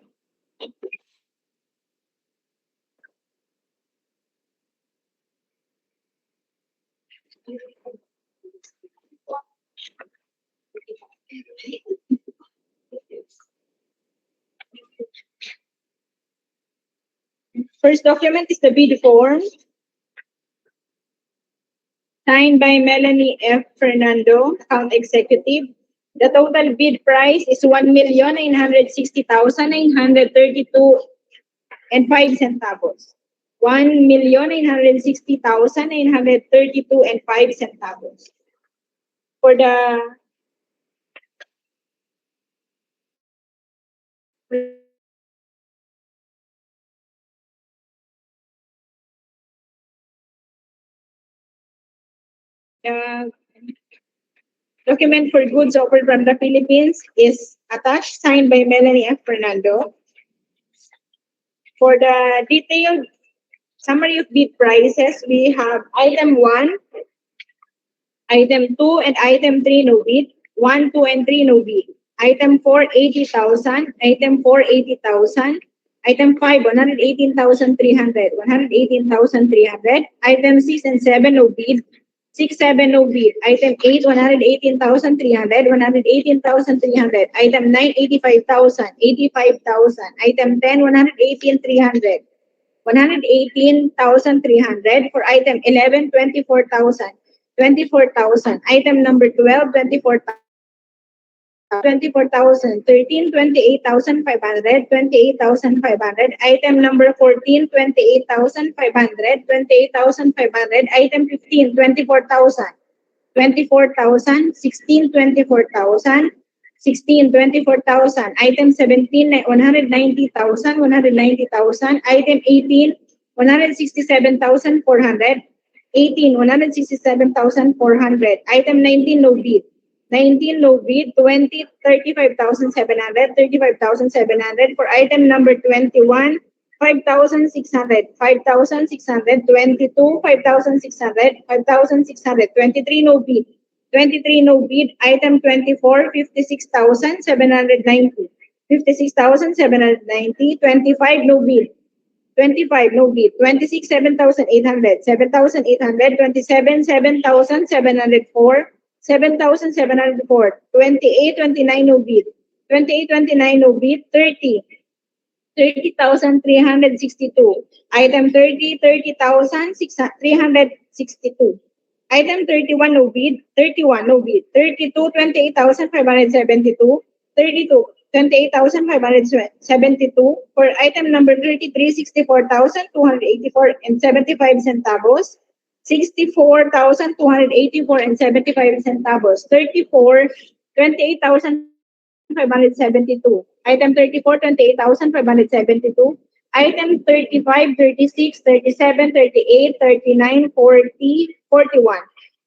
First document is the bid form, signed by Melanie F. Fernando, Account Executive. The total bid price is 1,960,932.05 centavos. 1,960,932.05 centavos. For the document for goods offered from the Philippines is attached, signed by Melanie F. Fernando. For the detailed summary of bid prices, we have item 1, item 2, and item 3 no bid. 1, 2, and 3 no bid. Item 4, 80,000. Item 4, 80,000. Item 5, 118,300. 118,300. Item 6 and 7 no bid. 6, 7 no bid. Item 8, 118,300. 118,300. Item 9, 85,000. 85,000. Item 10, 118,300. 118,300. For item 11, 24,000. 24,000. Item number 12, 24,000. 24,000. 13, 28,500. 28,500. Item number 14, 28,500. 28,500. Item 15, 24,000. 24,000. 16, 24,000. 16, 24,000. Item 17, 190,000. 190,000. Item 18, 167,400. 18, 167,400. Item 19, no bid. 19, no bid. 20, 35,700. 35,700. For item number 21, 5,600. 5,600. 22, 5,600. 5,600. 23, no bid. 23, no bid. Item 24, 56,790. 56,790. 25, no bid. 25, no bid. 26, 7,800. 7,800. 27, 7,704. 7,704. 28, 29, no bid. 28, 29, no bid. 30. 30,362. Item 30, 30,362. Item 31, no bid. 31, no bid. 32, 28,572. 32, 28,572. For item number 33, 64,284 and 75 centavos. 64,284 and 75 centavos. 34, 28,572. Item 34, 28,572. Item 35, 36, 37, 38, 39, 40, 41.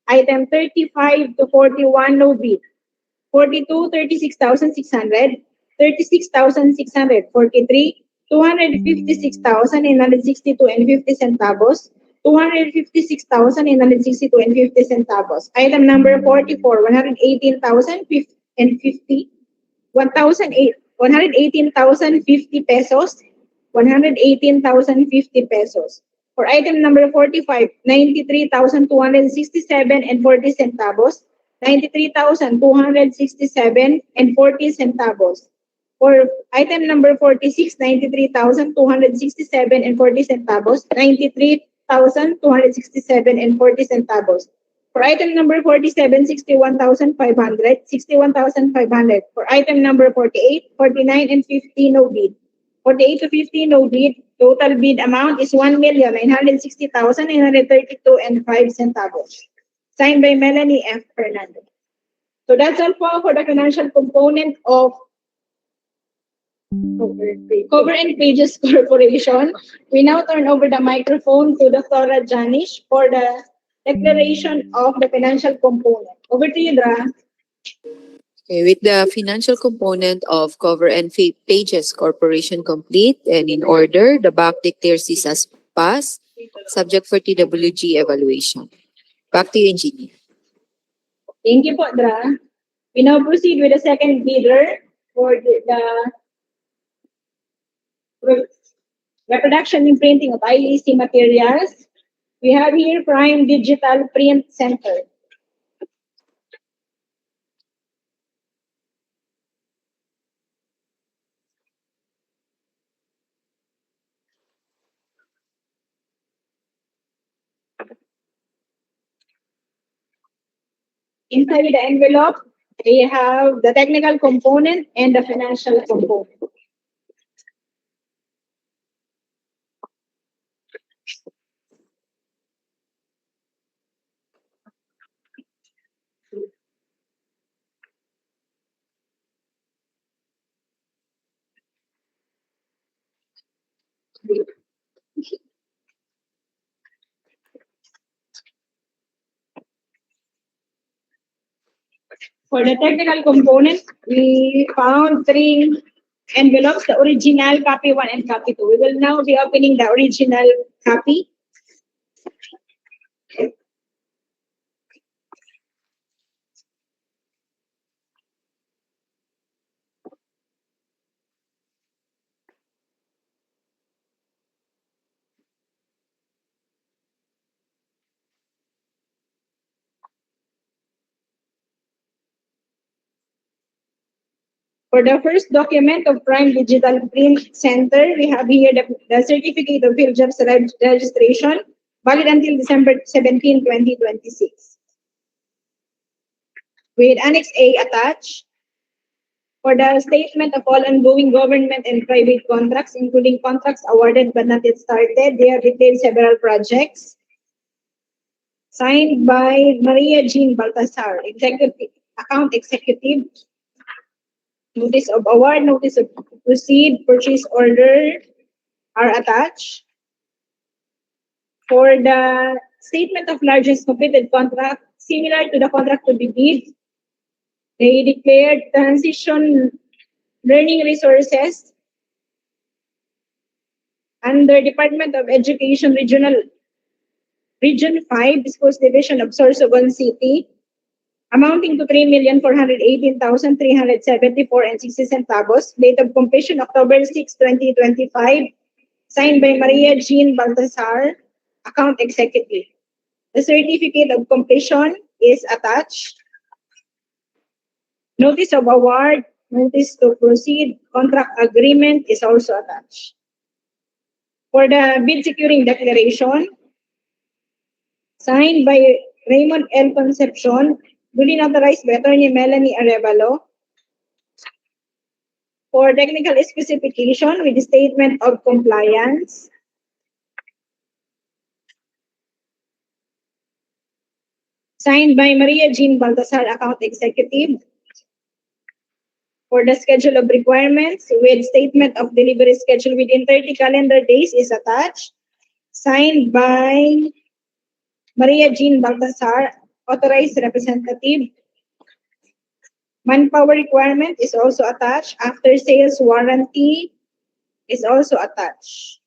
Item 35 to 41, no bid. 42, 36,600. 36,600. 43, 256,962 and 50 centavos. 256,962 and 50 centavos. Item number 44, 118,050. 118,050 pesos. 118,050 pesos. For item number 45, 93,267 and 40 centavos. 93,267 and 40 centavos. For item number 46, 93,267 and 40 centavos. 93,267 and 40 centavos. For item number 47, 61,500, 61,500. For item number 48, 49, and 50, no bid. 48 to 50, no bid. Total bid amount is 1,960,932 and 5 centavos. Signed by Melanie F. Fernandez. So that's all for the financial component of Cover and Pages Corporation. We now turn over the microphone to Dr. Janish for the declaration of the financial component. Over to you, Dra. Okay, with the financial component of Cover and Pages Corporation complete and in order, the BAC declares this as passed, subject for TWG evaluation. Back to you, Engineer. Thank you po, Dra. We now proceed with the second bidder for the reproduction and printing of IEC materials. We have here Prime Digital Print Center. Inside the envelope, we have the technical component and the financial component. For the technical component, we found 3 envelopes, the original copy 1 and copy 2. We will now be opening the original copy. For the first document of Prime Digital Print Center, we have here the Certificate of Field Jobs Registration, valid until December 17, 2026. With Annex A attached. For the statement of all ongoing government and private contracts, including contracts awarded but not yet started, they have detailed several projects. Signed by Maria Jean Baltasar, Account Executive. Notice of award, notice of proceed, purchase order are attached. For the statement of largest completed contract, similar to the contract to be bid, they declared transition learning resources under Department of Education Region 5, Discourse Division of Sorsogon City, amounting to 3,418,374 and 60 centavos. Date of completion, October 6, 2025. Signed by Maria Jean Baltasar, Account Executive. The certificate of completion is attached. Notice of award, notice to proceed, contract agreement is also attached. For the bid securing declaration, signed by Raymond L. Concepcion, duly notarized by Attorney Melanie Arevalo. For technical specification with the statement of compliance, signed by Maria Jean Baltasar, Account Executive. For the schedule of requirements with statement of delivery schedule within 30 calendar days is attached, signed by Maria Jean Baltasar, Authorized Representative. Manpower requirement is also attached. After sales warranty is also attached.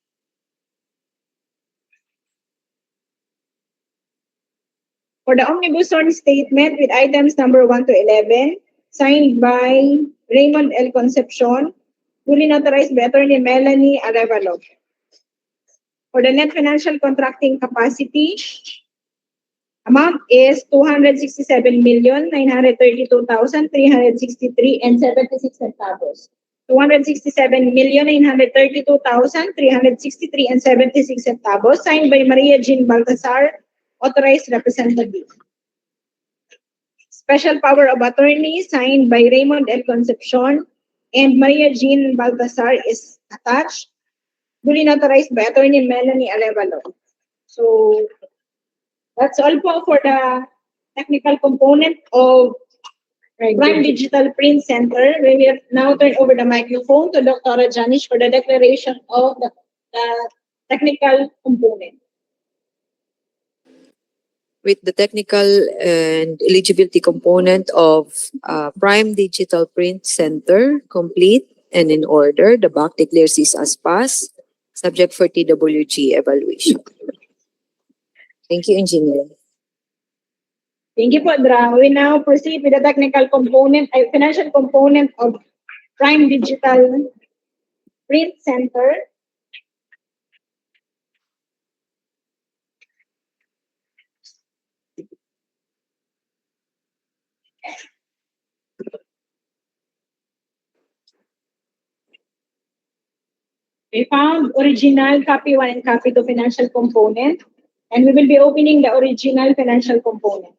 For the omnibus on statement with items number 1 to 11, signed by Raymond L. Concepcion, duly notarized by Attorney Melanie Arevalo. For the net financial contracting capacity, amount is 267,932,363 and 76 centavos. 267,932,363 and 76 centavos, signed by Maria Jean Baltasar, Authorized Representative. special power of attorney signed by Raymond L. Concepcion and Maria Jean Baltasar is attached, duly notarized by Attorney Melanie Arevalo. So that's all po for the technical component of Prime Digital Print Center. We will now turn over the microphone to Dr. Janish for the declaration of the technical component. With the technical and eligibility component of Prime Digital Print Center complete and in order, the BAC declares this as passed, subject for TWG evaluation. Thank you, Engineer. Thank you, Podra. We now proceed with the technical component, financial component of Prime Digital Print Center. We found original copy 1 and copy 2 financial component, and we will be opening the original financial component.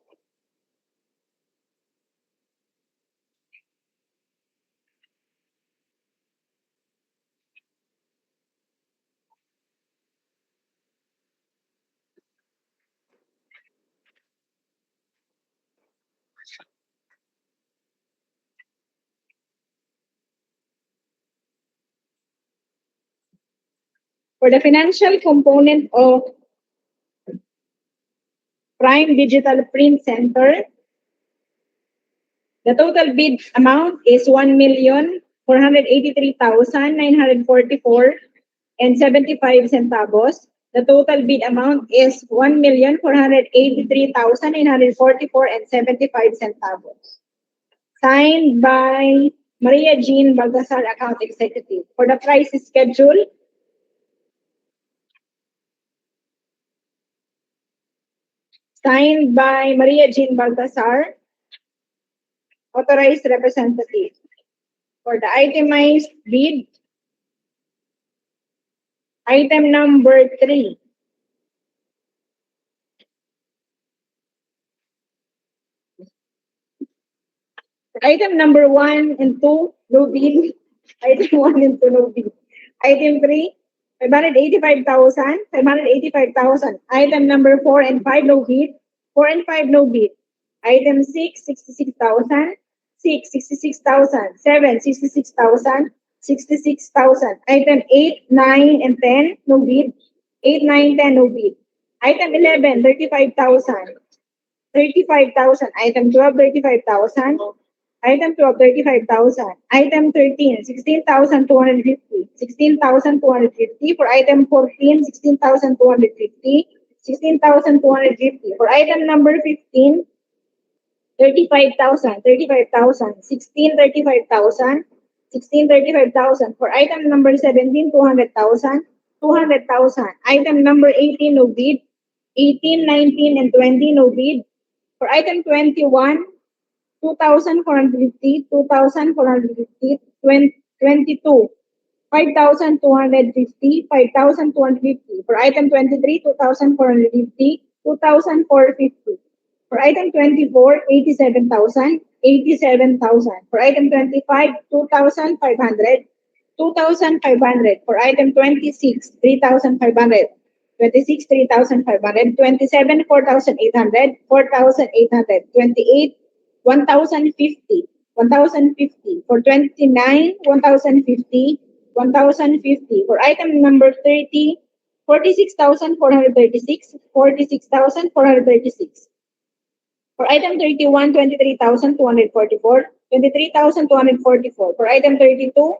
For the financial component of Prime Digital Print Center, the total bid amount is 1,483,944 and 75 centavos. The total bid amount is 1,483,944 and 75 centavos. Signed by Maria Jean Baltasar, Account Executive. For the price schedule, signed by Maria Jean Baltasar, Authorized Representative. For the itemized bid, item number 3. Item number 1 and 2, no bid. Item 1 and 2, no bid. Item 3, 585,000, 585,000. Item number 4 and 5, no bid. 4 and 5, no bid. Item 6, 66,000. 6, 66,000. 7, 66,000. 66,000. Item 8, 9, and 10, no bid. 8, 9, 10, no bid. Item 11, 35,000. 35,000. Item 12, 35,000. Item 12, 35,000. Item 13, 16,250. 16,250. For item 14, 16,250. 16,250. For item number 15, 35,000. 35,000. 16, 35,000. 16, 35,000. For item number 17, 200,000. 200,000. Item number 18, no bid. 18, 19, and 20, no bid. For item 21, 2,450, 2,450, 22, 5,250, 5,250. For item 23, 2,450, 2,450. For item 24, 87,000, 87,000. For item 25, 2,500, 2,500. For item 26, 3,500. 26, 3,500. 27, 4,800, 4,800. 28, 1,050, 1,050. For 29, 1,050, 1,050. For item number 30, 46,436, 46,436. For item 31, 23,244, 23,244. For item 32,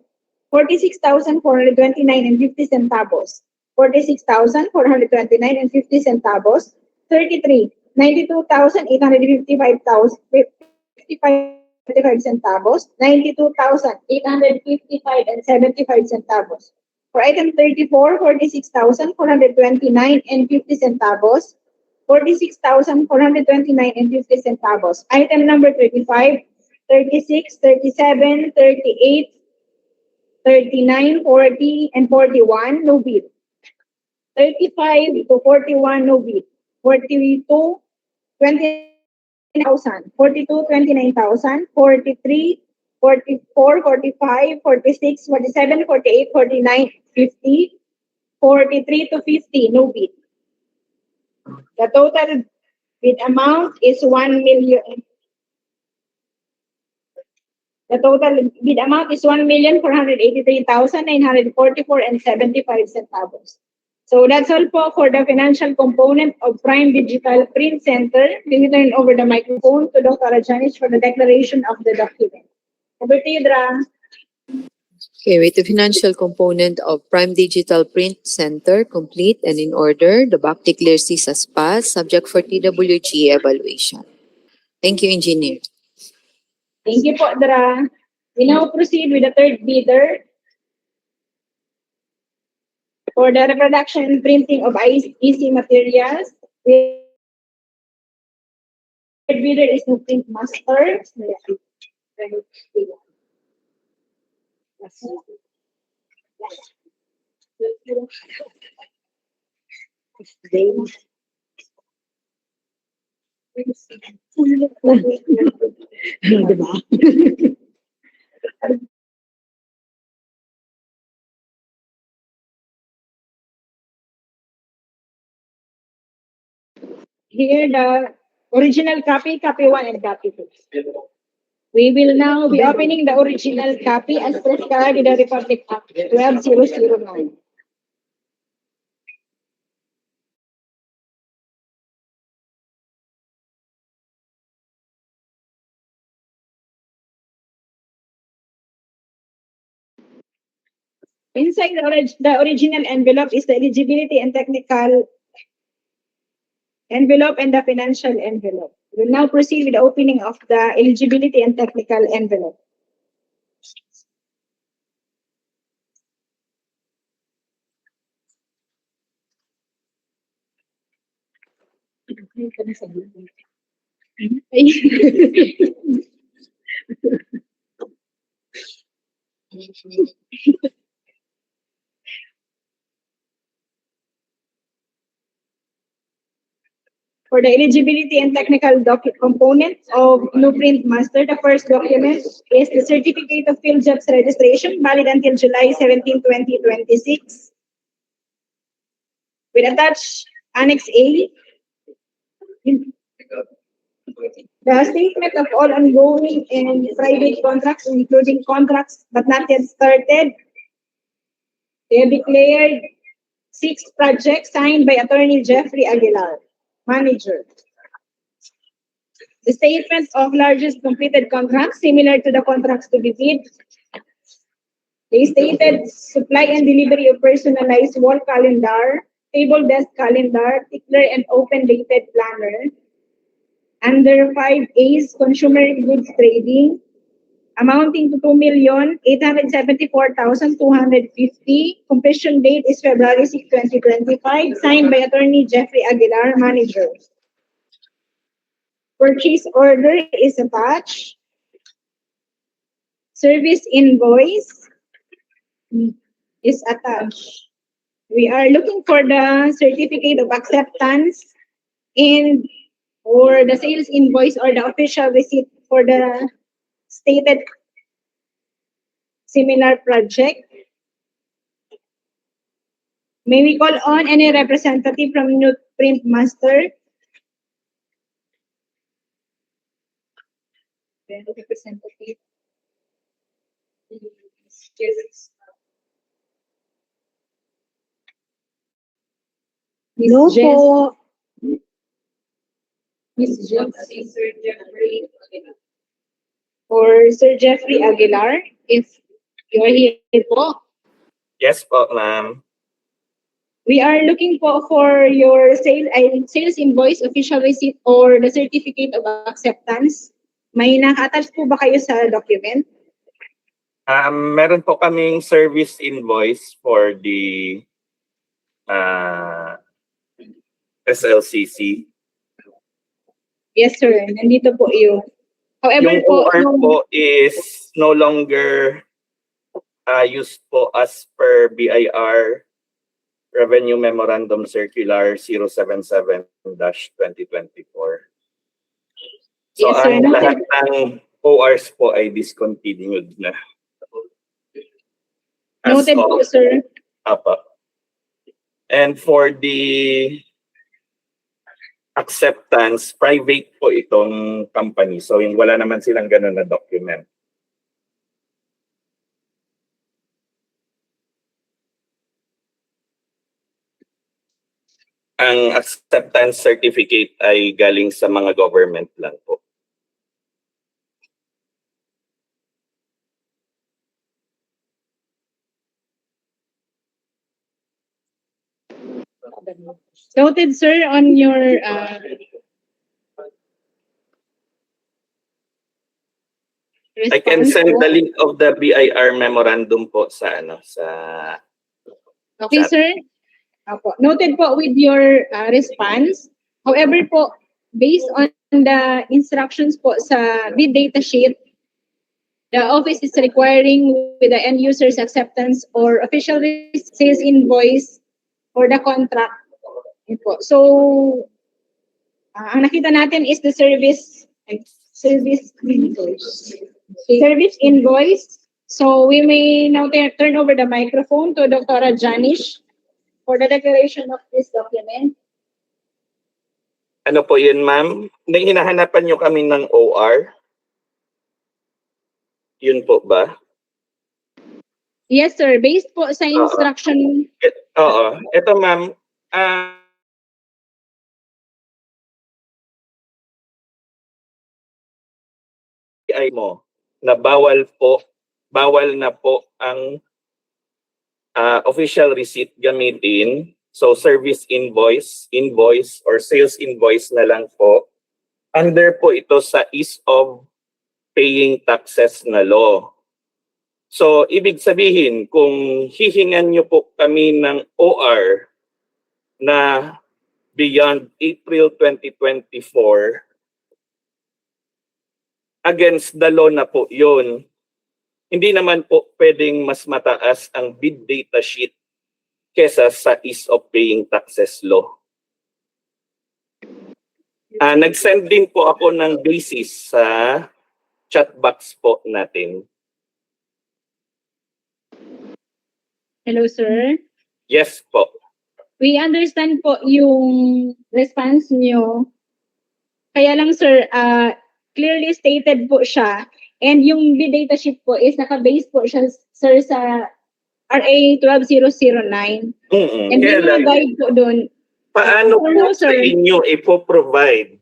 46,429 and 50 centavos. 46,429 and 50 centavos. 33, 92,855 centavos. 92,855 and 75 centavos. For item 34, 46,429 and 50 centavos. 46,429 and 50 centavos. Item number 35, 36, 37, 38, 39, 40, and 41, no bid. 35 to 41, no bid. 42, 29, thousand, 42, 29,000, 43, 44, 45, 46, 47, 48, 49, 50, 43 to 50, no bid. The total bid amount is 1 million. The total bid amount is 1,483,944 and 75 centavos. So that's all po for the financial component of Prime Digital Print Center. We will turn over the microphone to Dr. Rajanis for the declaration of the document. Over to you, Dra. Okay, with the financial component of Prime Digital Print Center complete and in order, the BAC declares this as passed, subject for TWG evaluation. Thank you, Engineer. Thank you po, Dra. We now proceed with the third bidder for the reproduction and printing of EC materials. The third bidder is the Print Master. Here the original copy, copy 1 and copy 2. We will now be opening the original copy as prescribed in the Republic Act 12009. Inside the original envelope is the eligibility and technical envelope and the financial envelope. We will now proceed with the opening of the eligibility and technical envelope. For the eligibility and technical components of New Print Master, the first document is the Certificate of Field Jobs Registration, valid until July 17, 2026. With attached Annex A, the statement of all ongoing and private contracts, including contracts but not yet started. They have declared 6 projects signed by Attorney Jeffrey Aguilar, Manager. The statement of largest completed contracts similar to the contracts to be bid. They stated supply and delivery of personalized wall calendar, table desk calendar, tickler, and open dated planner. Under 5A's consumer goods trading, amounting to 2,874,250. Completion date is February 6, 2025, signed by Attorney Jeffrey Aguilar, Manager. Purchase order is attached. Service invoice is attached. We are looking for the certificate of acceptance and or the sales invoice or the official receipt for the stated similar project. May we call on any representative from New Print Master? Representative. No po. Miss Jess. Or Sir Jeffrey Aguilar, if you are here po. Yes po, ma'am. We are looking po for your sales invoice, official receipt, or the certificate of acceptance. May naka-attach po ba kayo sa document? Meron po kaming service invoice for the SLCC. Yes, sir. Nandito po yun. However Yung po, OR po is no longer used po as per BIR Revenue Memorandum Circular 077-2024. So Yes, sir. ang lahat ng ORs po ay discontinued na. As Noted of, po, sir. apa. And for the acceptance, private po itong company. So yung wala naman silang ganun na document. Ang acceptance certificate ay galing sa mga government lang po. Noted, sir, on your I can response send po. the link of the BIR memorandum po sa sa Okay, chat. sir. Opo. Noted po with your response. However po, based on the instructions po sa bid data sheet, the office is requiring with the end user's acceptance or official sales invoice for the contract. Yun po. So, ang nakita natin is the service invoice. So, we may now turn over the microphone to Dr. Janish for the declaration of this document. Ano po yun, ma'am? Hinahanapan nyo kami ng OR? Yun po ba? Yes, sir. Based po sa instruction. Oo. Ito, ma'am. Ay mo na bawal na po ang official receipt gamitin. So service invoice, or sales invoice na lang po. Under po ito sa ease of paying taxes na law. So ibig sabihin, kung hihingan nyo po kami ng OR na beyond April 2024, against the law na po yun. Hindi naman po pwedeng mas mataas ang bid data sheet kesa sa ease of paying taxes law. Nag-send din po ako ng basis sa chat box po natin. Hello, sir. Yes po. We understand po yung response nyo. Kaya lang, sir, clearly stated po siya. And yung bid data sheet po is naka-base po siya, sir, sa RA 12009. And Kaya may mga lang, guide po doon. paano po sa sir, inyo ipo-provide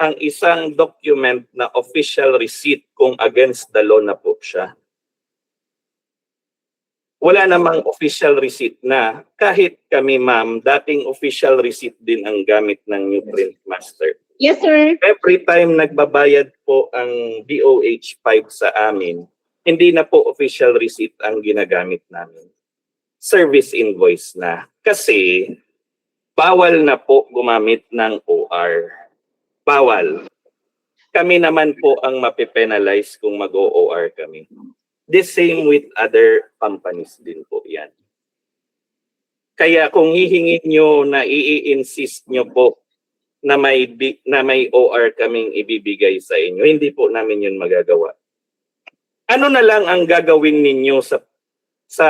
ang isang document na official receipt kung against the law na po siya? Wala namang official receipt na. Kahit kami, ma'am, dating official receipt din ang gamit ng new print master. Yes, sir. Every time nagbabayad po ang DOH 5 sa amin, hindi na po official receipt ang ginagamit namin. Service invoice na. Kasi bawal na po gumamit ng OR. Bawal. Kami naman po ang mapipenalize kung mag-OR kami. The same with other companies din po yan. Kaya kung hihingin nyo na i-insist nyo po na may OR kaming ibibigay sa inyo, hindi po namin yun magagawa. Ano na lang ang gagawin ninyo sa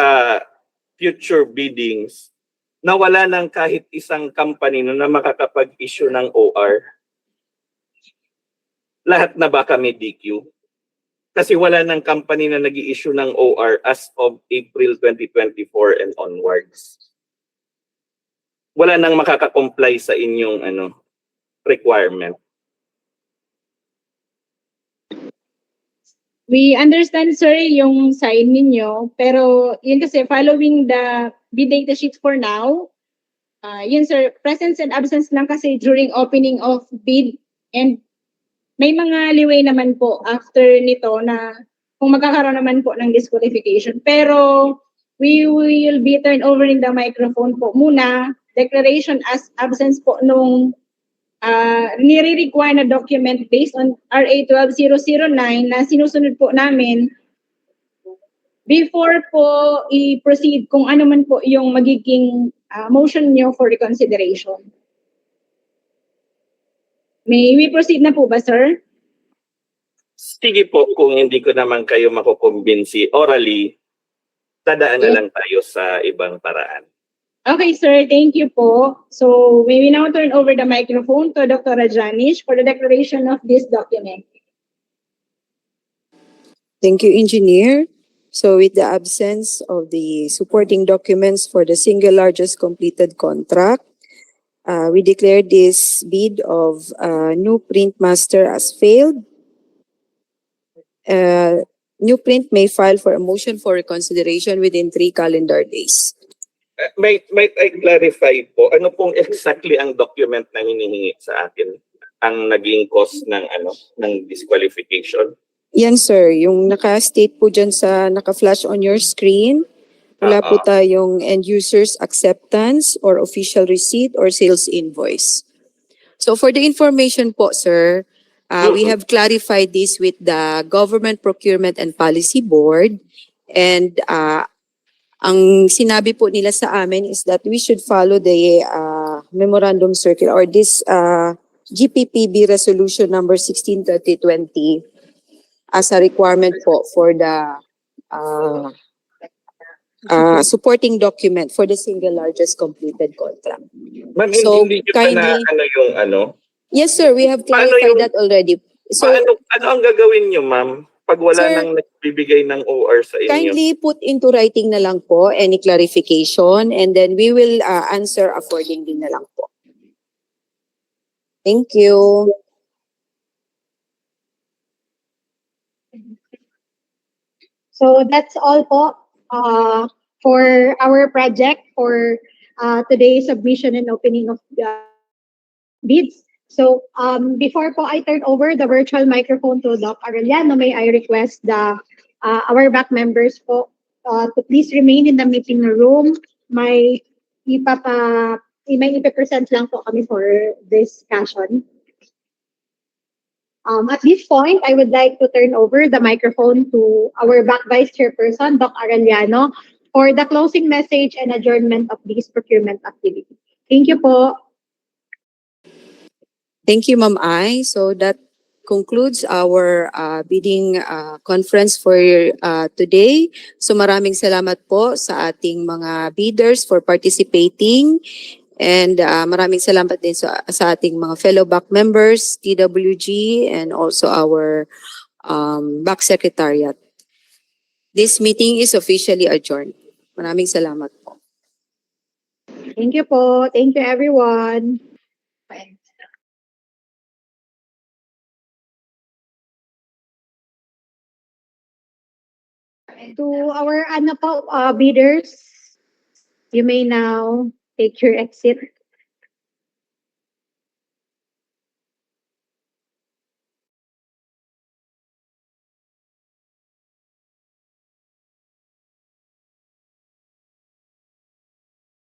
future biddings na wala nang kahit isang company na makakapag-issue ng OR? Lahat na ba kami DQ? Kasi wala nang company na nag-i-issue ng OR as of April 2024 and onwards. Wala nang makaka-comply sa inyong requirement. We understand, sir, yung side ninyo. Pero yun kasi following the bid data sheet for now, yun, sir, presence and absence lang kasi during opening of bid. And may mga leeway naman po after nito na kung magkakaroon naman po ng disqualification. Pero we will be turned over in the microphone po muna. Declaration as absence po nung nire-require na document based on RA 12009 na sinusunod po namin before po i-proceed kung ano man po yung magiging motion nyo for reconsideration. May we proceed na po ba, sir? Sige po, kung hindi ko naman kayo makukumbinsi orally, dadaan na lang tayo sa ibang paraan. Okay, sir. Thank you po. So, may we now turn over the microphone to Dr. Rajanish for the declaration of this document. Thank you, Engineer. So with the absence of the supporting documents for the single largest completed contract, we declare this bid of New Print Master as failed. New Print may file for a motion for reconsideration within 3 calendar days. Might I clarify po, ano pong exactly ang document na hinihingi sa atin? Ang naging cause ng disqualification? Yan sir, yung naka-state po dyan sa naka-flash on your screen, wala po tayong end user's acceptance or official receipt or sales invoice. So for the information po sir, we have clarified this with the Government Procurement and Policy Board, and ang sinabi po nila sa amin is that we should follow the memorandum circular or this GPPB resolution number 16/30/20 as a requirement po for the supporting document for the single largest completed contract. Ma'am, So, hindi nyo pa na kindly- Yes sir, we have clarified that already. So ano ang gagawin nyo, ma'am? Pag wala Sir, nang nagbibigay ng OR sa inyo? kindly put into writing na lang po any clarification, and then we will answer accordingly na lang po. Thank you. So that's all po for our project for today's submission and opening of bids. So before po I turn over the virtual microphone to Doc Arellano, may I request the our back members po to please remain in the meeting room. May ipapresent lang po kami for discussion. At this point, I would like to turn over the microphone to our back vice chairperson, Doc Arellano, for the closing message and adjournment of this procurement activity. Thank you po. Thank you, Ma'am Ai. So that concludes our bidding conference for today. So maraming salamat po sa ating mga bidders for participating. And maraming salamat din sa ating mga fellow back members, TWG, and also our back secretariat. This meeting is officially adjourned. Maraming salamat po. Thank you po. Thank you, everyone. To our bidders, you may now take your exit.